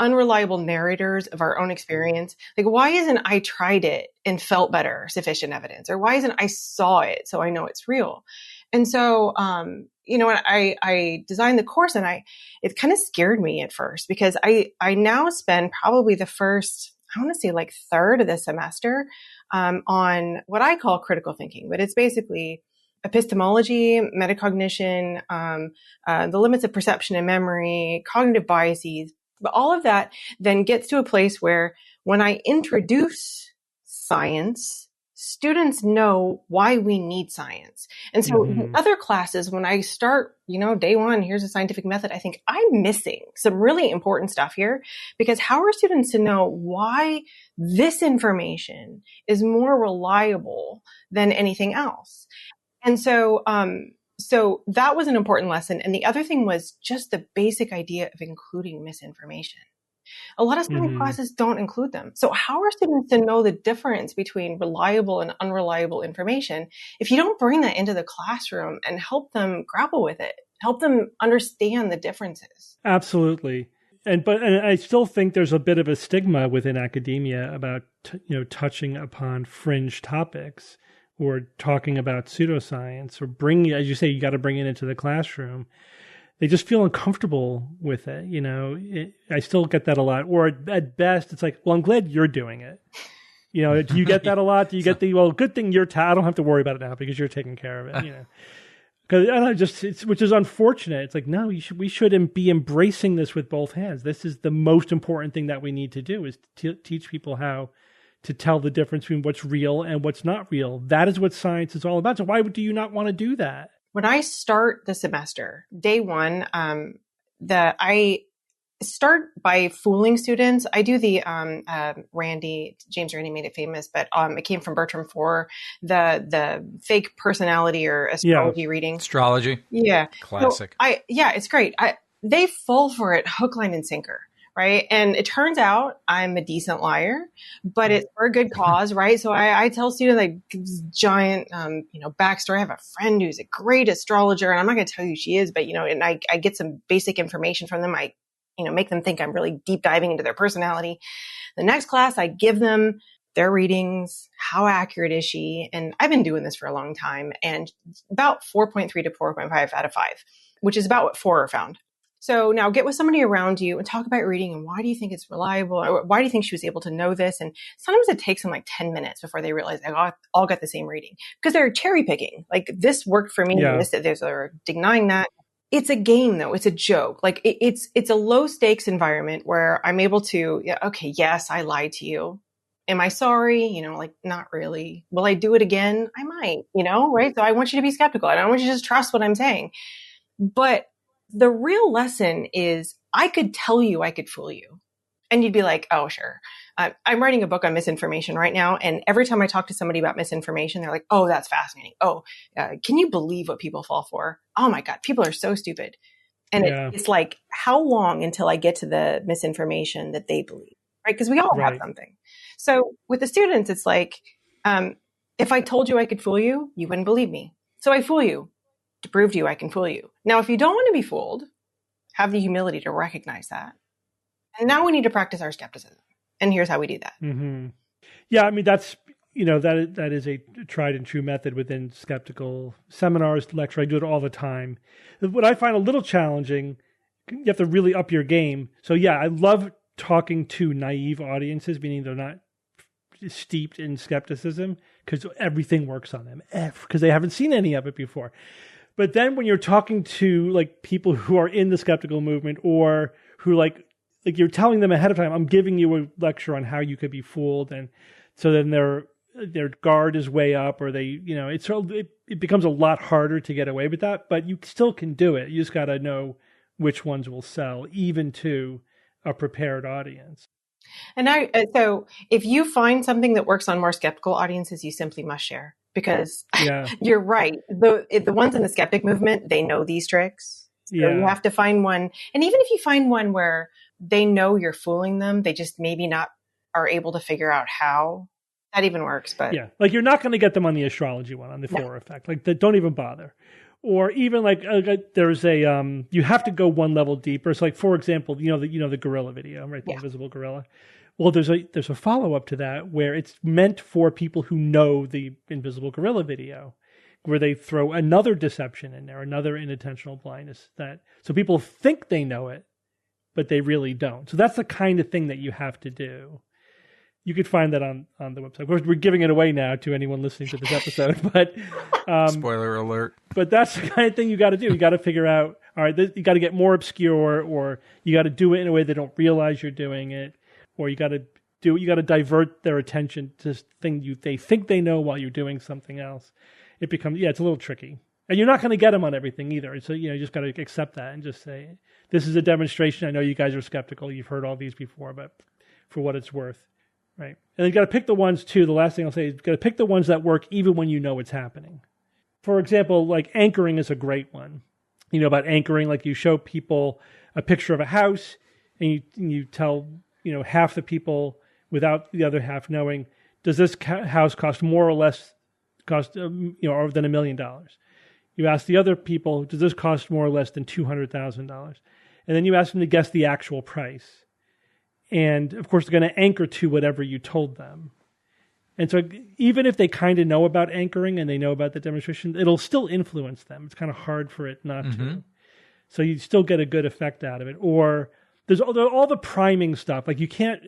unreliable narrators of our own experience. Like, why isn't I tried it and felt better, sufficient evidence? Or why isn't I saw it so I know it's real? And so, I designed the course, and it kind of scared me at first, because I now spend probably the first, I want to say like third of the semester, on what I call critical thinking, but it's basically epistemology, metacognition, the limits of perception and memory, cognitive biases. But all of that then gets to a place where when I introduce science, students know why we need science. And so in other classes, when I start, day one, here's a scientific method, I think I'm missing some really important stuff here, because how are students to know why this information is more reliable than anything else? And so, so that was an important lesson. And the other thing was just the basic idea of including misinformation. A lot of science classes don't include them. So how are students to know the difference between reliable and unreliable information if you don't bring that into the classroom and help them grapple with it, help them understand the differences? Absolutely. And I still think there's a bit of a stigma within academia about, touching upon fringe topics or talking about pseudoscience, or bringing, as you say, you got to bring it into the classroom. They just feel uncomfortable with it. I still get that a lot. Or at best, it's like, well, I'm glad you're doing it. Do you get that a lot? Do you get good thing I don't have to worry about it now because you're taking care of it, Because which is unfortunate. It's like, no, we should be embracing this with both hands. This is the most important thing that we need to do, is teach people how to tell the difference between what's real and what's not real. That is what science is all about. So why do you not want to do that? When I start the semester, day one, I start by fooling students. I do the James Randi made it famous, but it came from Bertram for the fake personality or astrology reading. Astrology. Yeah. Classic. So it's great. They fall for it hook, line, and sinker. Right. And it turns out I'm a decent liar, but it's for a good cause. Right. So I tell students like this giant, backstory. I have a friend who's a great astrologer, and I'm not going to tell you who she is, but, and I get some basic information from them. I, make them think I'm really deep diving into their personality. The next class, I give them their readings. How accurate is she? And I've been doing this for a long time, and about 4.3 to 4.5 out of 5, which is about what 4 are found. So now get with somebody around you and talk about reading, and why do you think it's reliable? Or why do you think she was able to know this? And sometimes it takes them like 10 minutes before they realize they all got the same reading, because they're cherry picking. Like, this worked for me. Yeah. They're denying that. It's a game though. It's a joke. Like it's a low stakes environment where I'm able to, okay, yes, I lied to you. Am I sorry? Not really. Will I do it again? I might, right? So I want you to be skeptical. I don't want you to just trust what I'm saying. But the real lesson is, I could tell you I could fool you. And you'd be like, oh, sure. I'm writing a book on misinformation right now. And every time I talk to somebody about misinformation, they're like, oh, that's fascinating. Oh, can you believe what people fall for? Oh my God, people are so stupid. And it's like, how long until I get to the misinformation that they believe, right? Because we all have something. So with the students, it's like, if I told you I could fool you, you wouldn't believe me. So I fool you to prove to you I can fool you. Now, if you don't want to be fooled, have the humility to recognize that. And now we need to practice our skepticism. And here's how we do that. Mm-hmm. Yeah, I mean, that's, that is a tried and true method within skeptical seminars, lecture. I do it all the time. What I find a little challenging, you have to really up your game. So yeah, I love talking to naive audiences, meaning they're not steeped in skepticism, because everything works on them, because they haven't seen any of it before. But then when you're talking to like people who are in the skeptical movement, or who like you're telling them ahead of time, I'm giving you a lecture on how you could be fooled, and so then their guard is way up, or they, it becomes a lot harder to get away with that. But you still can do it. You just got to know which ones will sell, even to a prepared audience. And so if you find something that works on more skeptical audiences, you simply must share, because you're right. The ones in the skeptic movement, they know these tricks. So you have to find one. And even if you find one where they know you're fooling them, they just maybe not are able to figure out how, that even works. But yeah, like you're not going to get them on the astrology one, on the Four effect. Like, don't even bother. Or even like there's a you have to go one level deeper. So like, for example, the gorilla video, right? The invisible gorilla. Well, there's a follow up to that where it's meant for people who know the invisible gorilla video, where they throw another deception in there, another inattentional blindness, so people think they know it, but they really don't. So that's the kind of thing that you have to do. You could find that on the website. Of course, we're giving it away now to anyone listening to this episode, but spoiler alert. But that's the kind of thing you got to do. You got to figure out, all right, you got to get more obscure, or you got to do it in a way they don't realize you're doing it, or you got to divert their attention to thing they think they know while you're doing something else. It becomes, it's a little tricky. And you're not going to get them on everything either. So, you just got to accept that and just say, this is a demonstration. I know you guys are skeptical. You've heard all these before, but for what it's worth. Right. And you got to pick the ones too. The last thing I'll say is you got to pick the ones that work even when you know it's happening. For example, like anchoring is a great one. About anchoring, like you show people a picture of a house and you tell, half the people without the other half knowing, does this house cost more or less or than $1 million? You ask the other people, does this cost more or less than $200,000? And then you ask them to guess the actual price. And of course, they're going to anchor to whatever you told them. And so even if they kind of know about anchoring and they know about the demonstration, it'll still influence them. It's kind of hard for it not to. So you still get a good effect out of it. Or there's all the priming stuff. Like you can't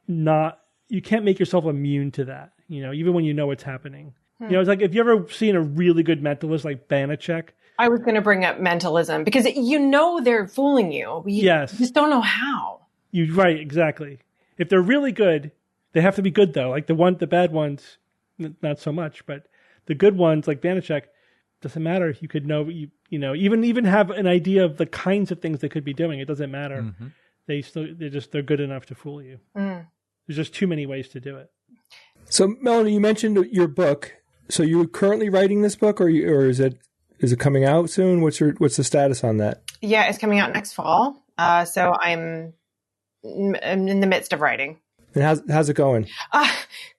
make yourself immune to that, even when you know it's happening. It's like, if you ever seen a really good mentalist like Banachek. I was going to bring up mentalism because they're fooling you. You just don't know how. Right, exactly. If they're really good, they have to be good though. Like the bad ones, not so much, but the good ones like Banachek, doesn't matter. You could know, even have an idea of the kinds of things they could be doing. It doesn't matter. Mm-hmm. They're good enough to fool you. Mm. There's just too many ways to do it. So Melanie, you mentioned your book. So you're currently writing this book, or is it coming out soon? What's the status on that? Yeah, it's coming out next fall. So I'm in the midst of writing. And how's it going?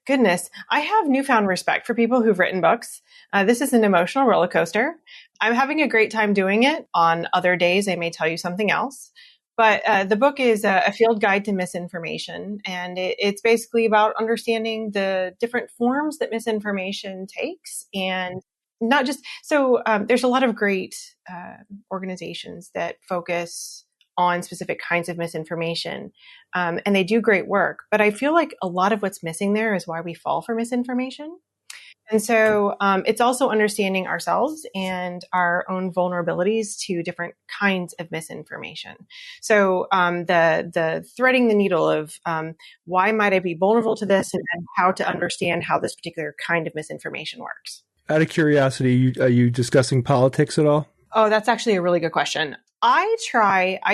Goodness, I have newfound respect for people who've written books. This is an emotional roller coaster. I'm having a great time doing it. On other days, I may tell you something else. But the book is a field guide to misinformation, and it's basically about understanding the different forms that misinformation takes, and not just so. There's a lot of great organizations that focus on specific kinds of misinformation, and they do great work. But I feel like a lot of what's missing there is why we fall for misinformation. And so it's also understanding ourselves and our own vulnerabilities to different kinds of misinformation. So the threading the needle of why might I be vulnerable to this, and how to understand how this particular kind of misinformation works. Out of curiosity, are you discussing politics at all? Oh, that's actually a really good question. I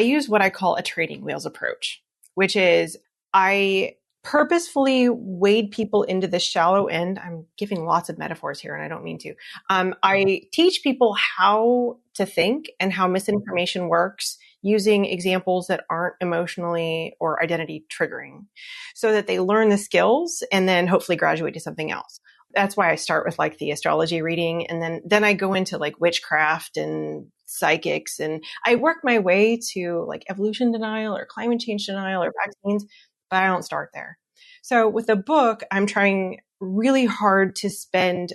use what I call a training wheels approach, which is I purposefully wade people into the shallow end. I'm giving lots of metaphors here and I don't mean to. I teach people how to think and how misinformation works using examples that aren't emotionally or identity triggering so that they learn the skills and then hopefully graduate to something else. That's why I start with like the astrology reading. And then I go into like witchcraft and psychics. And I work my way to like evolution denial or climate change denial or vaccines, but I don't start there. So with the book, I'm trying really hard to spend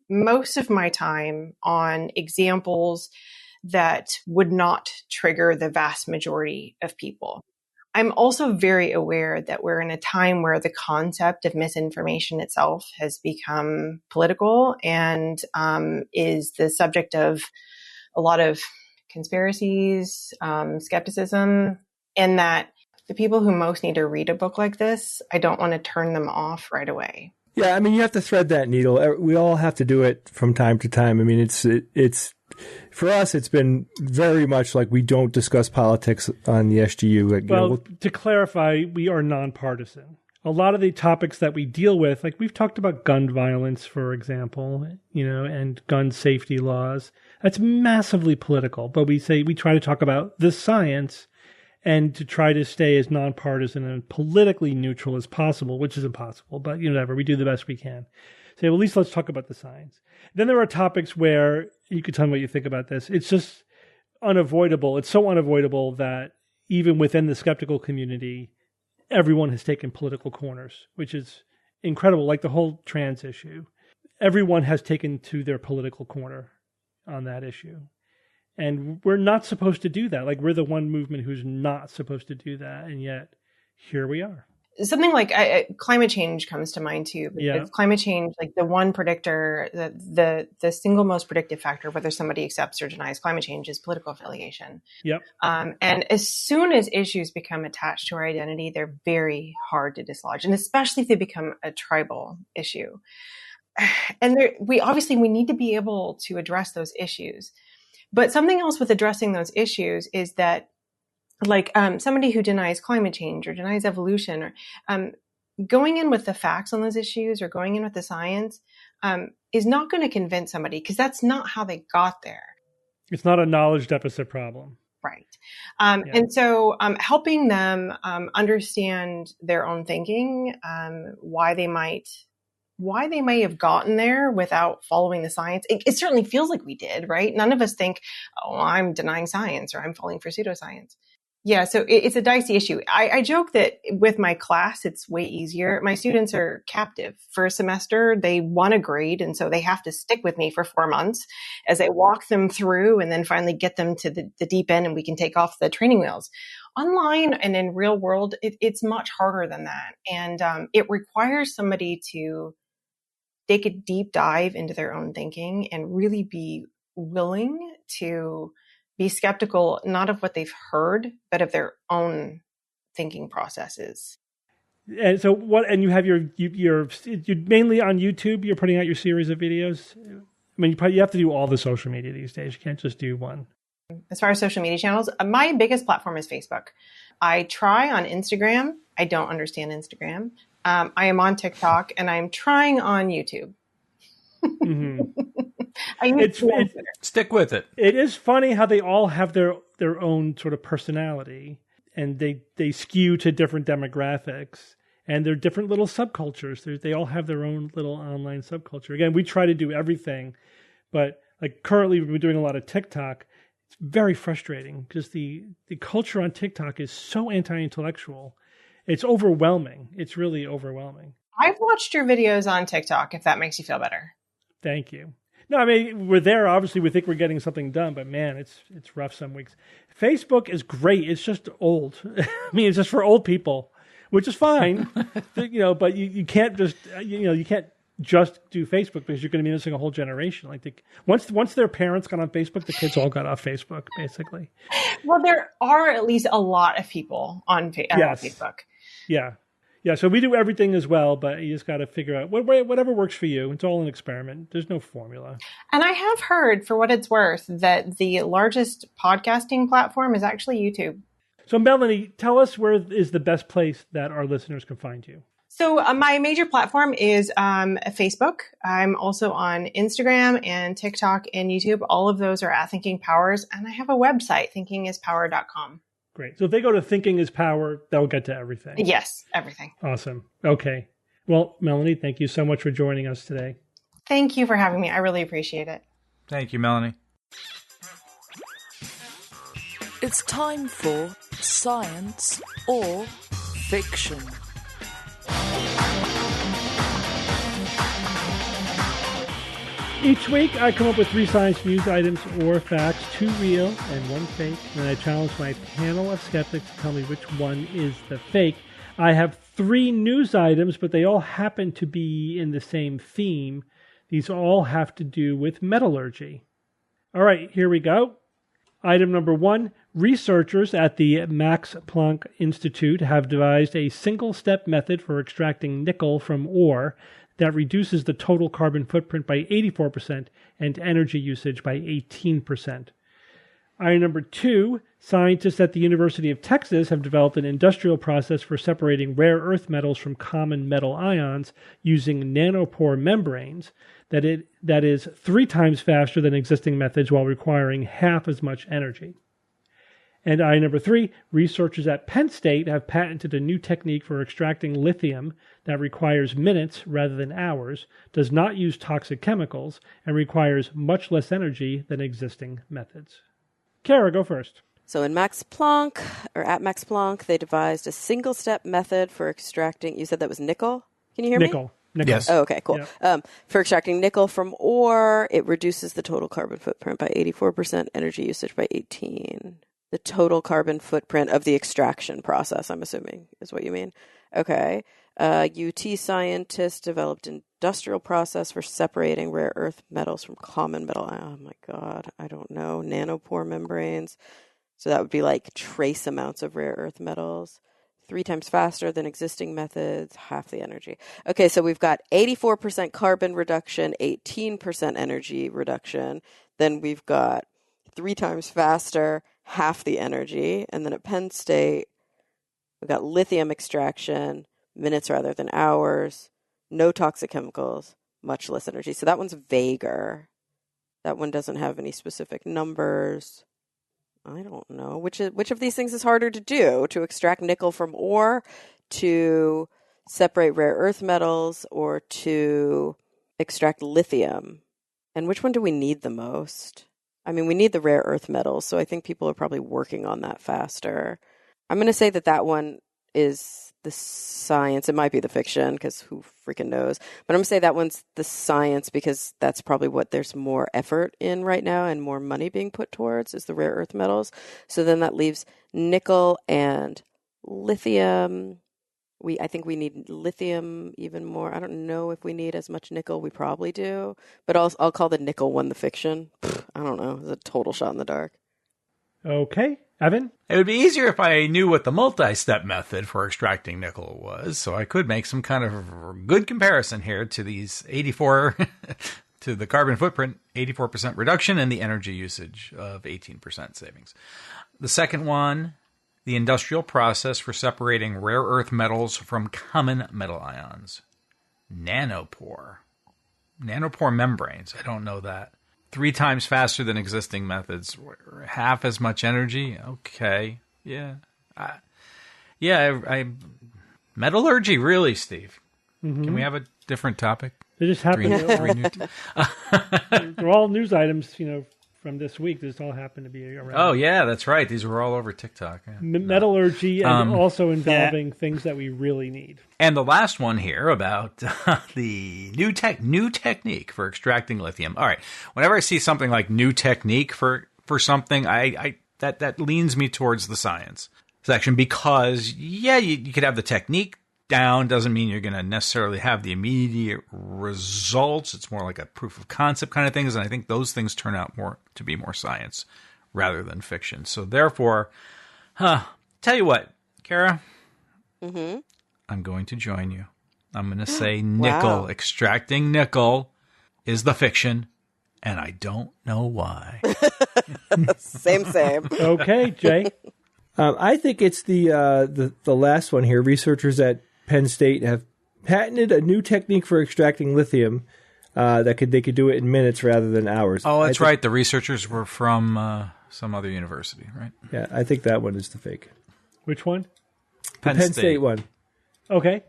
most of my time on examples that would not trigger the vast majority of people. I'm also very aware that we're in a time where the concept of misinformation itself has become political and is the subject of a lot of conspiracies, skepticism, and that the people who most need to read a book like this, I don't want to turn them off right away. Yeah, I mean, you have to thread that needle. We all have to do it from time to time. I mean, it's for us, it's been very much like we don't discuss politics on the SGU. Well, to clarify, we are nonpartisan. A lot of the topics that we deal with, like we've talked about gun violence, for example, and gun safety laws, that's massively political. But we try to talk about the science and to try to stay as nonpartisan and politically neutral as possible, which is impossible, but whatever, we do the best we can. So at least let's talk about the science. Then there are topics where you could tell me what you think about this. It's just unavoidable. It's so unavoidable that even within the skeptical community, everyone has taken political corners, which is incredible. Like the whole trans issue. Everyone has taken to their political corner on that issue. And we're not supposed to do that. Like we're the one movement who's not supposed to do that. And yet here we are. Something like climate change comes to mind too. Yeah. Climate change, like the one predictor, the single most predictive factor, whether somebody accepts or denies climate change, is political affiliation. Yep. And as soon as issues become attached to our identity, they're very hard to dislodge, and especially if they become a tribal issue. And we need to be able to address those issues. But something else with addressing those issues is that, like somebody who denies climate change or denies evolution, or going in with the facts on those issues or going in with the science is not going to convince somebody, because that's not how they got there. It's not a knowledge deficit problem. Right. And so helping them understand their own thinking, why they may have gotten there without following the science. It certainly feels like we did, right? None of us think, oh, I'm denying science or I'm falling for pseudoscience. Yeah, so it's a dicey issue. I joke that with my class, it's way easier. My students are captive for a semester. They want a grade, and so they have to stick with me for 4 months as I walk them through and then finally get them to the deep end and we can take off the training wheels. Online and in real world, it's much harder than that. And it requires somebody to take a deep dive into their own thinking and really be willing to be skeptical, not of what they've heard, but of their own thinking processes. And so and you have you're mainly on YouTube, you're putting out your series of videos. I mean, you have to do all the social media these days. You can't just do one. As far as social media channels, my biggest platform is Facebook. I try on Instagram. I don't understand Instagram. I am on TikTok, and I'm trying on YouTube. Mm-hmm. Stick with it. It is funny how they all have their own sort of personality, and they skew to different demographics, and they're different little subcultures. They all have their own little online subculture. Again, we try to do everything, but like currently we're doing a lot of TikTok. It's very frustrating because the culture on TikTok is so anti-intellectual. It's overwhelming. It's really overwhelming. I've watched your videos on TikTok, if that makes you feel better. Thank you. No, I mean, we're there. Obviously, we think we're getting something done, but man, it's rough some weeks. Facebook is great. It's just old. I mean, it's just for old people, which is fine. But you can't just, you can't just do Facebook because you're going to be missing a whole generation. Like once their parents got on Facebook, the kids all got off Facebook, basically. Well, there are at least a lot of people on Facebook. Yeah. Yeah, so we do everything as well, but you just got to figure out whatever works for you. It's all an experiment. There's no formula. And I have heard, for what it's worth, that the largest podcasting platform is actually YouTube. So Melanie, tell us where is the best place that our listeners can find you. So my major platform is Facebook. I'm also on Instagram and TikTok and YouTube. All of those are at Thinking Powers. And I have a website, thinkingispower.com. Great. So if they go to Thinking is Power, they'll get to everything. Yes, everything. Awesome. Okay. Well, Melanie, thank you so much for joining us today. Thank you for having me. I really appreciate it. Thank you, Melanie. It's time for Science or Fiction. Each week, I come up with 3 science news items or facts, 2 real and 1 fake, and I challenge my panel of skeptics to tell me which one is the fake. I have 3 news items, but they all happen to be in the same theme. These all have to do with metallurgy. All right, here we go. Item number 1, researchers at the Max Planck Institute have devised a single-step method for extracting nickel from ore that reduces the total carbon footprint by 84% and energy usage by 18%. Item number 2, scientists at the University of Texas have developed an industrial process for separating rare earth metals from common metal ions using nanopore membranes that is 3 times faster than existing methods while requiring half as much energy. And item number 3, researchers at Penn State have patented a new technique for extracting lithium that requires minutes rather than hours, does not use toxic chemicals, and requires much less energy than existing methods. Kara, go first. So at Max Planck, they devised a single-step method for extracting, you said that was nickel? Can you hear me? Nickel. Yes. Oh, okay, cool. Yep. For extracting nickel from ore, it reduces the total carbon footprint by 84%, energy usage by 18%. The total carbon footprint of the extraction process, I'm assuming, is what you mean. Okay. UT scientists developed industrial process for separating rare earth metals from common metal. Oh my God, I don't know. Nanopore membranes. So that would be like trace amounts of rare earth metals. 3 times faster than existing methods, half the energy. Okay, so we've got 84% carbon reduction, 18% energy reduction. Then we've got 3 times faster, half the energy. And then at Penn State, we've got lithium extraction, minutes rather than hours, no toxic chemicals, much less energy. So that one's vaguer. That one doesn't have any specific numbers. I don't know. Which of these things is harder to do? To extract nickel from ore, to separate rare earth metals, or to extract lithium? And which one do we need the most? I mean, we need the rare earth metals, so I think people are probably working on that faster. I'm going to say that one is the science. It might be the fiction, because who freaking knows? But I'm going to say that one's the science, because that's probably what there's more effort in right now and more money being put towards, is the rare earth metals. So then that leaves nickel and lithium. I think we need lithium even more. I don't know if we need as much nickel. We probably do. But I'll call the nickel one the fiction. I don't know. It's a total shot in the dark. Okay. Evan? It would be easier if I knew what the multi-step method for extracting nickel was, so I could make some kind of good comparison here to these 84, to the carbon footprint, 84% reduction, and the energy usage of 18% savings. The second one, the industrial process for separating rare earth metals from common metal ions. Nanopore membranes. I don't know that. 3 times faster than existing methods. Half as much energy. Okay. Yeah. Metallurgy, really, Steve. Mm-hmm. Can we have a different topic? They just happen they're all news items, from this week. This all happened to be around. Oh, yeah, that's right. These were all over TikTok. Yeah. Metallurgy and also involving things that we really need. And the last one here about the new technique for extracting lithium. All right. Whenever I see something like new technique for something, that leans me towards the science section, because, you could have the technique down, doesn't mean you're going to necessarily have the immediate results. It's more like a proof of concept kind of things, and I think those things turn out to be more science rather than fiction. So therefore, tell you what, Kara, I'm going to join you. I'm going to say nickel. Wow. Extracting nickel is the fiction, and I don't know why. Same. Okay, Jay. I think it's the last one here. Researchers at Penn State have patented a new technique for extracting lithium they could do it in minutes rather than hours. Oh, that's right. The researchers were from some other university, right? Yeah, I think that one is the fake. Which one? The Penn State one. Okay.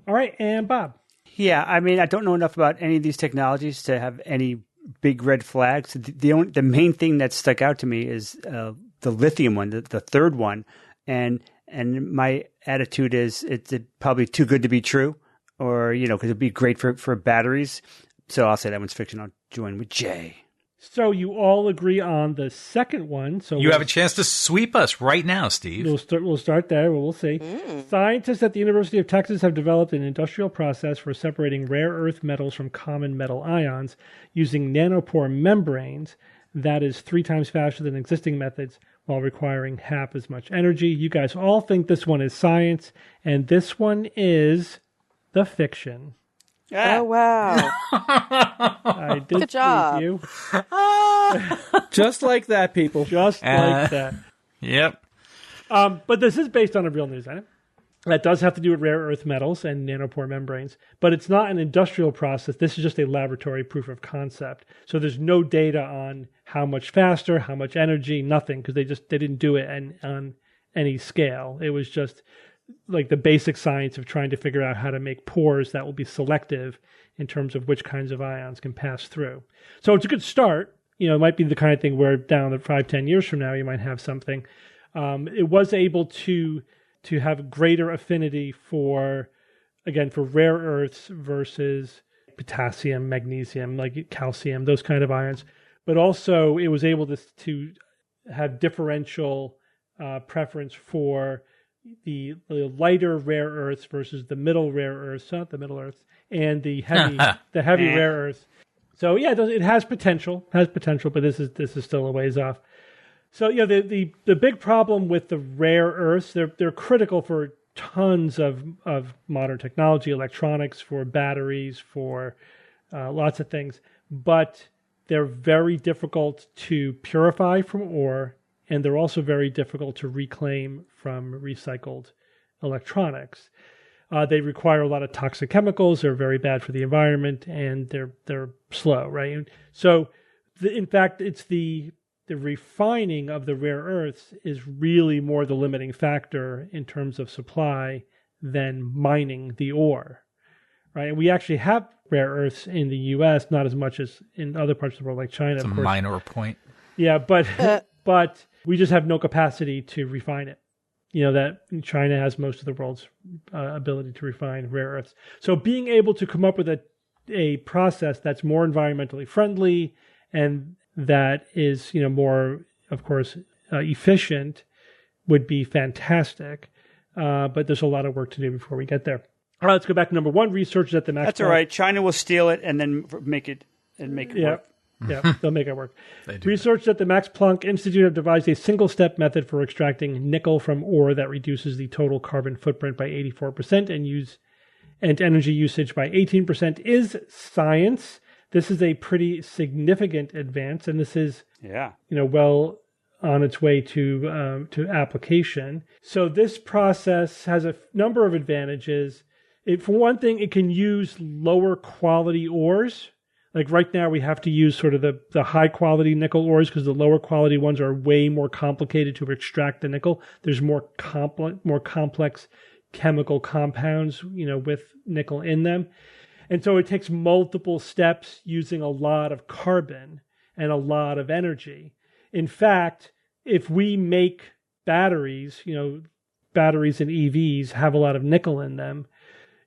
All right, and Bob. Yeah, I mean, I don't know enough about any of these technologies to have any big red flags. The main thing that stuck out to me is the lithium one, the third one, and my attitude is it's probably too good to be true, or because it'd be great for batteries. So I'll say that one's fiction. I'll join with Jay. So you all agree on the second one. So you have a chance to sweep us right now, Steve. We'll start there. We'll see. Scientists at the University of Texas have developed an industrial process for separating rare earth metals from common metal ions using nanopore membranes that is 3 times faster than existing methods while requiring half as much energy. You guys all think this one is science, and this one is the fiction. Oh, wow. I did Good job. You. Just like that, people. Just like that. Yep. But this is based on a real news item. That does have to do with rare earth metals and nanopore membranes, but it's not an industrial process. This is just a laboratory proof of concept. So there's no data on how much faster, how much energy, nothing, because they didn't do it on any scale. It was just like the basic science of trying to figure out how to make pores that will be selective in terms of which kinds of ions can pass through. So it's a good start. It might be the kind of thing where down the 5-10 years from now, you might have something. It was able to have greater affinity for rare earths versus potassium, magnesium, like calcium, those kind of ions. But also it was able to have differential preference for the lighter rare earths versus the middle rare earths, not the middle earths, and the heavy rare earths. So yeah, it has potential, but this is still a ways off. So yeah, the big problem with the rare earths, they're critical for tons of modern technology, electronics, for batteries, for lots of things, but they're very difficult to purify from ore, and they're also very difficult to reclaim from recycled electronics. They require a lot of toxic chemicals. They're very bad for the environment, and they're slow, right? So, in fact, it's the refining of the rare earths is really more the limiting factor in terms of supply than mining the ore, right? And we actually have rare earths in the U.S., not as much as in other parts of the world, like China. It's a minor point. Yeah, but we just have no capacity to refine it. That China has most of the world's ability to refine rare earths. So being able to come up with a process that's more environmentally friendly and that is, more, of course, efficient would be fantastic. But there's a lot of work to do before we get there. All right, let's go back to number one. Researchers at the Max. That's all right. China will steal it and then make it work. Yeah, they'll make it work. Researchers at the Max Planck Institute have devised a single-step method for extracting nickel from ore that reduces the total carbon footprint by 84% and energy usage by 18%. Is science. This is a pretty significant advance, and this is well on its way to application. So this process has a number of advantages. For one thing, it can use lower quality ores. Like right now, we have to use sort of the high quality nickel ores because the lower quality ones are way more complicated to extract the nickel. There's more complex chemical compounds, with nickel in them. And so it takes multiple steps using a lot of carbon and a lot of energy. In fact, if we make batteries, batteries and EVs have a lot of nickel in them,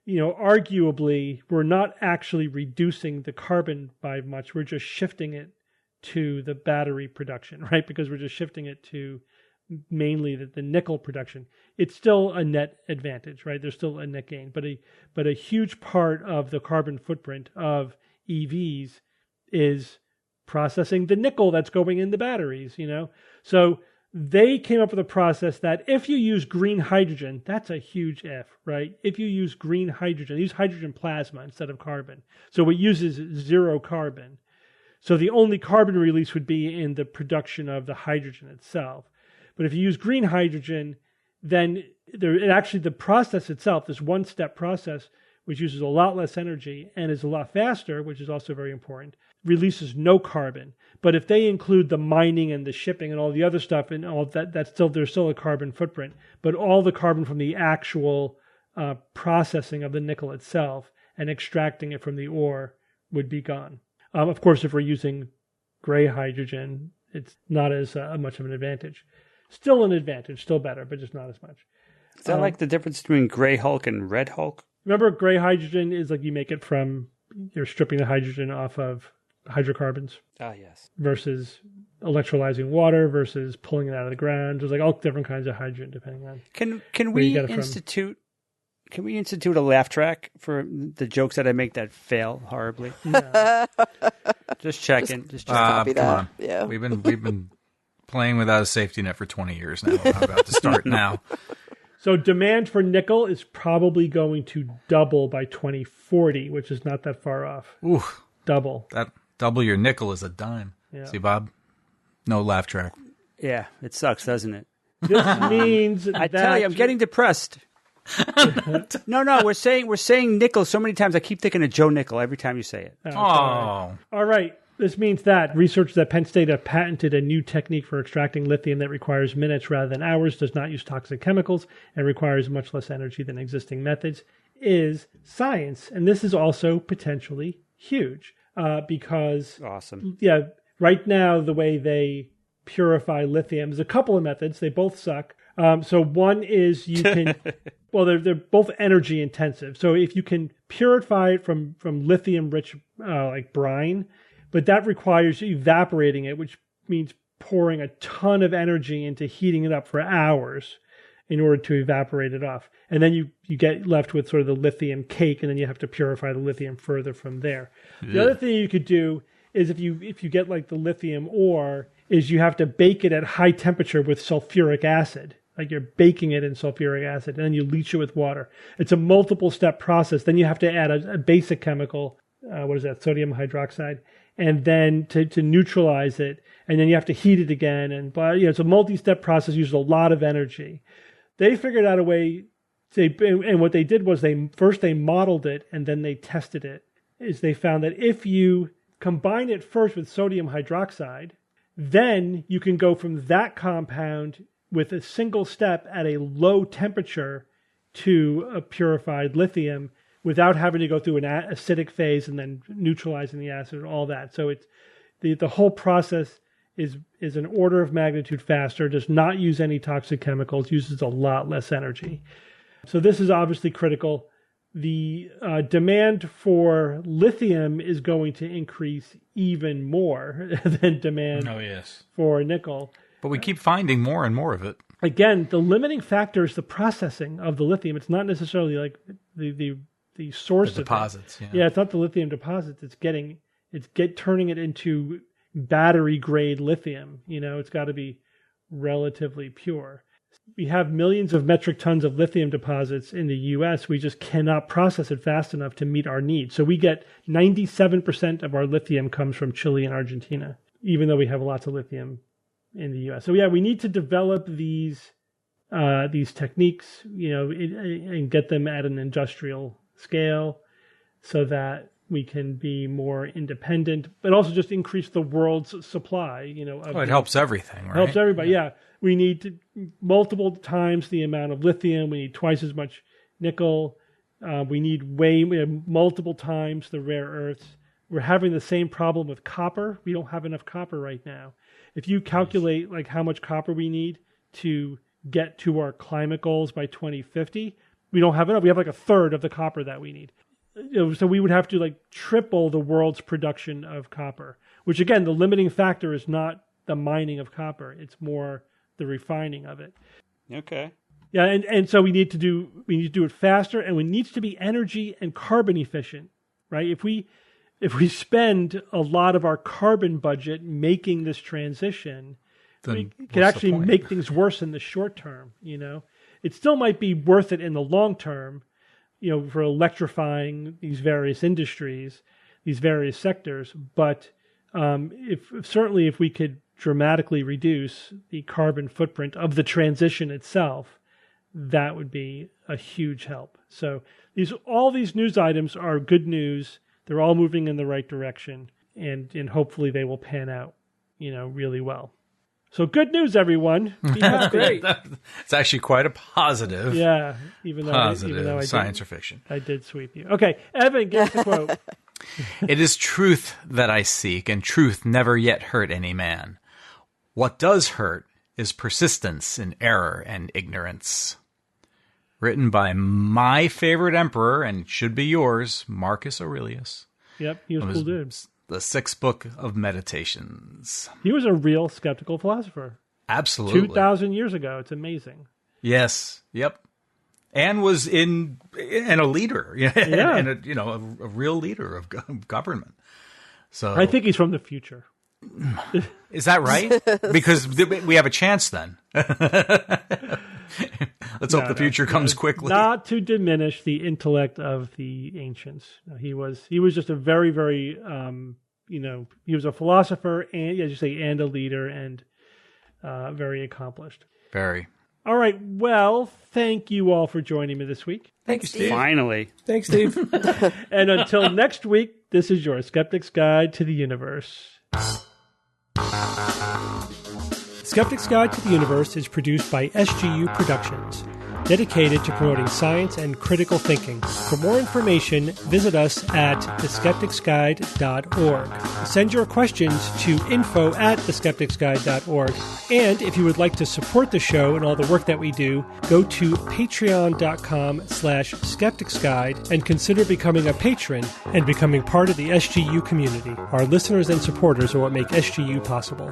arguably, we're not actually reducing the carbon by much. We're just shifting it to the battery production, right? Because we're just shifting it to mainly the nickel production. It's still a net advantage, right? There's still a net gain, but a huge part of the carbon footprint of EVs is processing the nickel that's going in the batteries, So they came up with a process that if you use green hydrogen, that's a huge if, right? If you use green hydrogen, use hydrogen plasma instead of carbon. So it uses zero carbon. So the only carbon release would be in the production of the hydrogen itself. But if you use green hydrogen, then the process itself, this one-step process, which uses a lot less energy and is a lot faster, which is also very important, releases no carbon. But if they include the mining and the shipping and all the other stuff and all that, there's still a carbon footprint. But all the carbon from the actual processing of the nickel itself and extracting it from the ore would be gone. Of course, if we're using gray hydrogen, it's not as much of an advantage. Still an advantage, still better, but just not as much. Is that like the difference between gray Hulk and red Hulk? Remember, gray hydrogen is like you make it from, you're stripping the hydrogen off of hydrocarbons. Ah, yes. Versus electrolyzing water versus pulling it out of the ground. There's like all different kinds of hydrogen depending on. Can we institute a laugh track for the jokes that I make that fail horribly? No. Just checking. Just copy that. Come on. Yeah. We've been playing without a safety net for 20 years now. We're about to start now. So demand for nickel is probably going to double by 2040, which is not that far off. Ooh, double. That double your nickel is a dime. Yeah. See, Bob? No laugh track. Yeah, it sucks, doesn't it? This means I tell you, I'm getting depressed. No, we're saying nickel so many times. I keep thinking of Joe Nickel every time you say it. Oh. All right. This means that researchers at Penn State have patented a new technique for extracting lithium that requires minutes rather than hours, does not use toxic chemicals, and requires much less energy than existing methods, is science. And this is also potentially huge because... Awesome. Yeah, right now the way they purify lithium is a couple of methods. They both suck. So one is you can... Well, they're both energy intensive. So if you can purify it from lithium-rich like brine... But that requires evaporating it, which means pouring a ton of energy into heating it up for hours in order to evaporate it off. And then you get left with sort of the lithium cake, and then you have to purify the lithium further from there. Yeah. The other thing you could do is if you get like the lithium ore, is you have to bake it at high temperature with sulfuric acid. Like you're baking it in sulfuric acid, and then you leach it with water. It's a multiple step process. Then you have to add a basic chemical, sodium hydroxide, and then to neutralize it, and then you have to heat it again, and it's a multi-step process, uses a lot of energy. They figured out a way, and what they did was they modeled it, and then they tested it, is they found that if you combine it first with sodium hydroxide, then you can go from that compound with a single step at a low temperature to a purified lithium, without having to go through an acidic phase and then neutralizing the acid and all that. So it's the whole process is an order of magnitude faster, does not use any toxic chemicals, uses a lot less energy. So this is obviously critical. The demand for lithium is going to increase even more than demand for nickel. But we keep finding more and more of it. Again, the limiting factor is the processing of the lithium. It's not necessarily like the source the deposits, of it. Yeah, it's not the lithium deposits. It's turning it into battery grade lithium. It's got to be relatively pure. We have millions of metric tons of lithium deposits in the U.S. We just cannot process it fast enough to meet our needs. So we get 97% of our lithium comes from Chile and Argentina, even though we have lots of lithium in the U.S. So yeah, we need to develop these techniques, and get them at an industrial scale so that we can be more independent, but also just increase the world's supply, it helps everything, right? Helps everybody, yeah. We need multiple times the amount of lithium. We need twice as much nickel. We need multiple times the rare earths. We're having the same problem with copper. We don't have enough copper right now. If you calculate like how much copper we need to get to our climate goals by 2050, we don't have enough. We have like a third of the copper that we need. So we would have to like triple the world's production of copper, which again, the limiting factor is not the mining of copper. It's more the refining of it. Okay. Yeah. And so we need to do it faster, and it needs to be energy and carbon efficient, right? If we spend a lot of our carbon budget making this transition, we could actually make things worse in the short term, It still might be worth it in the long term, for electrifying these various industries, these various sectors. But if we could dramatically reduce the carbon footprint of the transition itself, that would be a huge help. So all these news items are good news. They're all moving in the right direction, and hopefully they will pan out, really well. So good news, everyone. That's great. It's actually quite a positive. Yeah, even though I science or fiction. I did sweep you. Okay, Evan, give us a quote. It is truth that I seek, and truth never yet hurt any man. What does hurt is persistence in error and ignorance. Written by my favorite emperor, and should be yours, Marcus Aurelius. Yep, he was a cool dude. The sixth book of Meditations. He was a real skeptical philosopher. Absolutely. 2,000 years ago. It's amazing. Yes. Yep. And was and a leader. And a real leader of government. So I think he's from the future. Is that right? Because we have a chance then. Let's hope the future comes quickly. Not to diminish the intellect of the ancients. He was just a very, very, he was a philosopher and, as you say, and a leader, and very accomplished. Very. All right. Well, thank you all for joining me this week. Thank you, Steve. Finally. Thanks, Steve. And until next week, this is your Skeptic's Guide to the Universe. Skeptic's Guide to the Universe is produced by SGU Productions, dedicated to promoting science and critical thinking. For more information, visit us at theskepticsguide.org. Send your questions to info@theskepticsguide.org. And if you would like to support the show and all the work that we do, go to patreon.com/skepticsguide and consider becoming a patron and becoming part of the SGU community. Our listeners and supporters are what make SGU possible.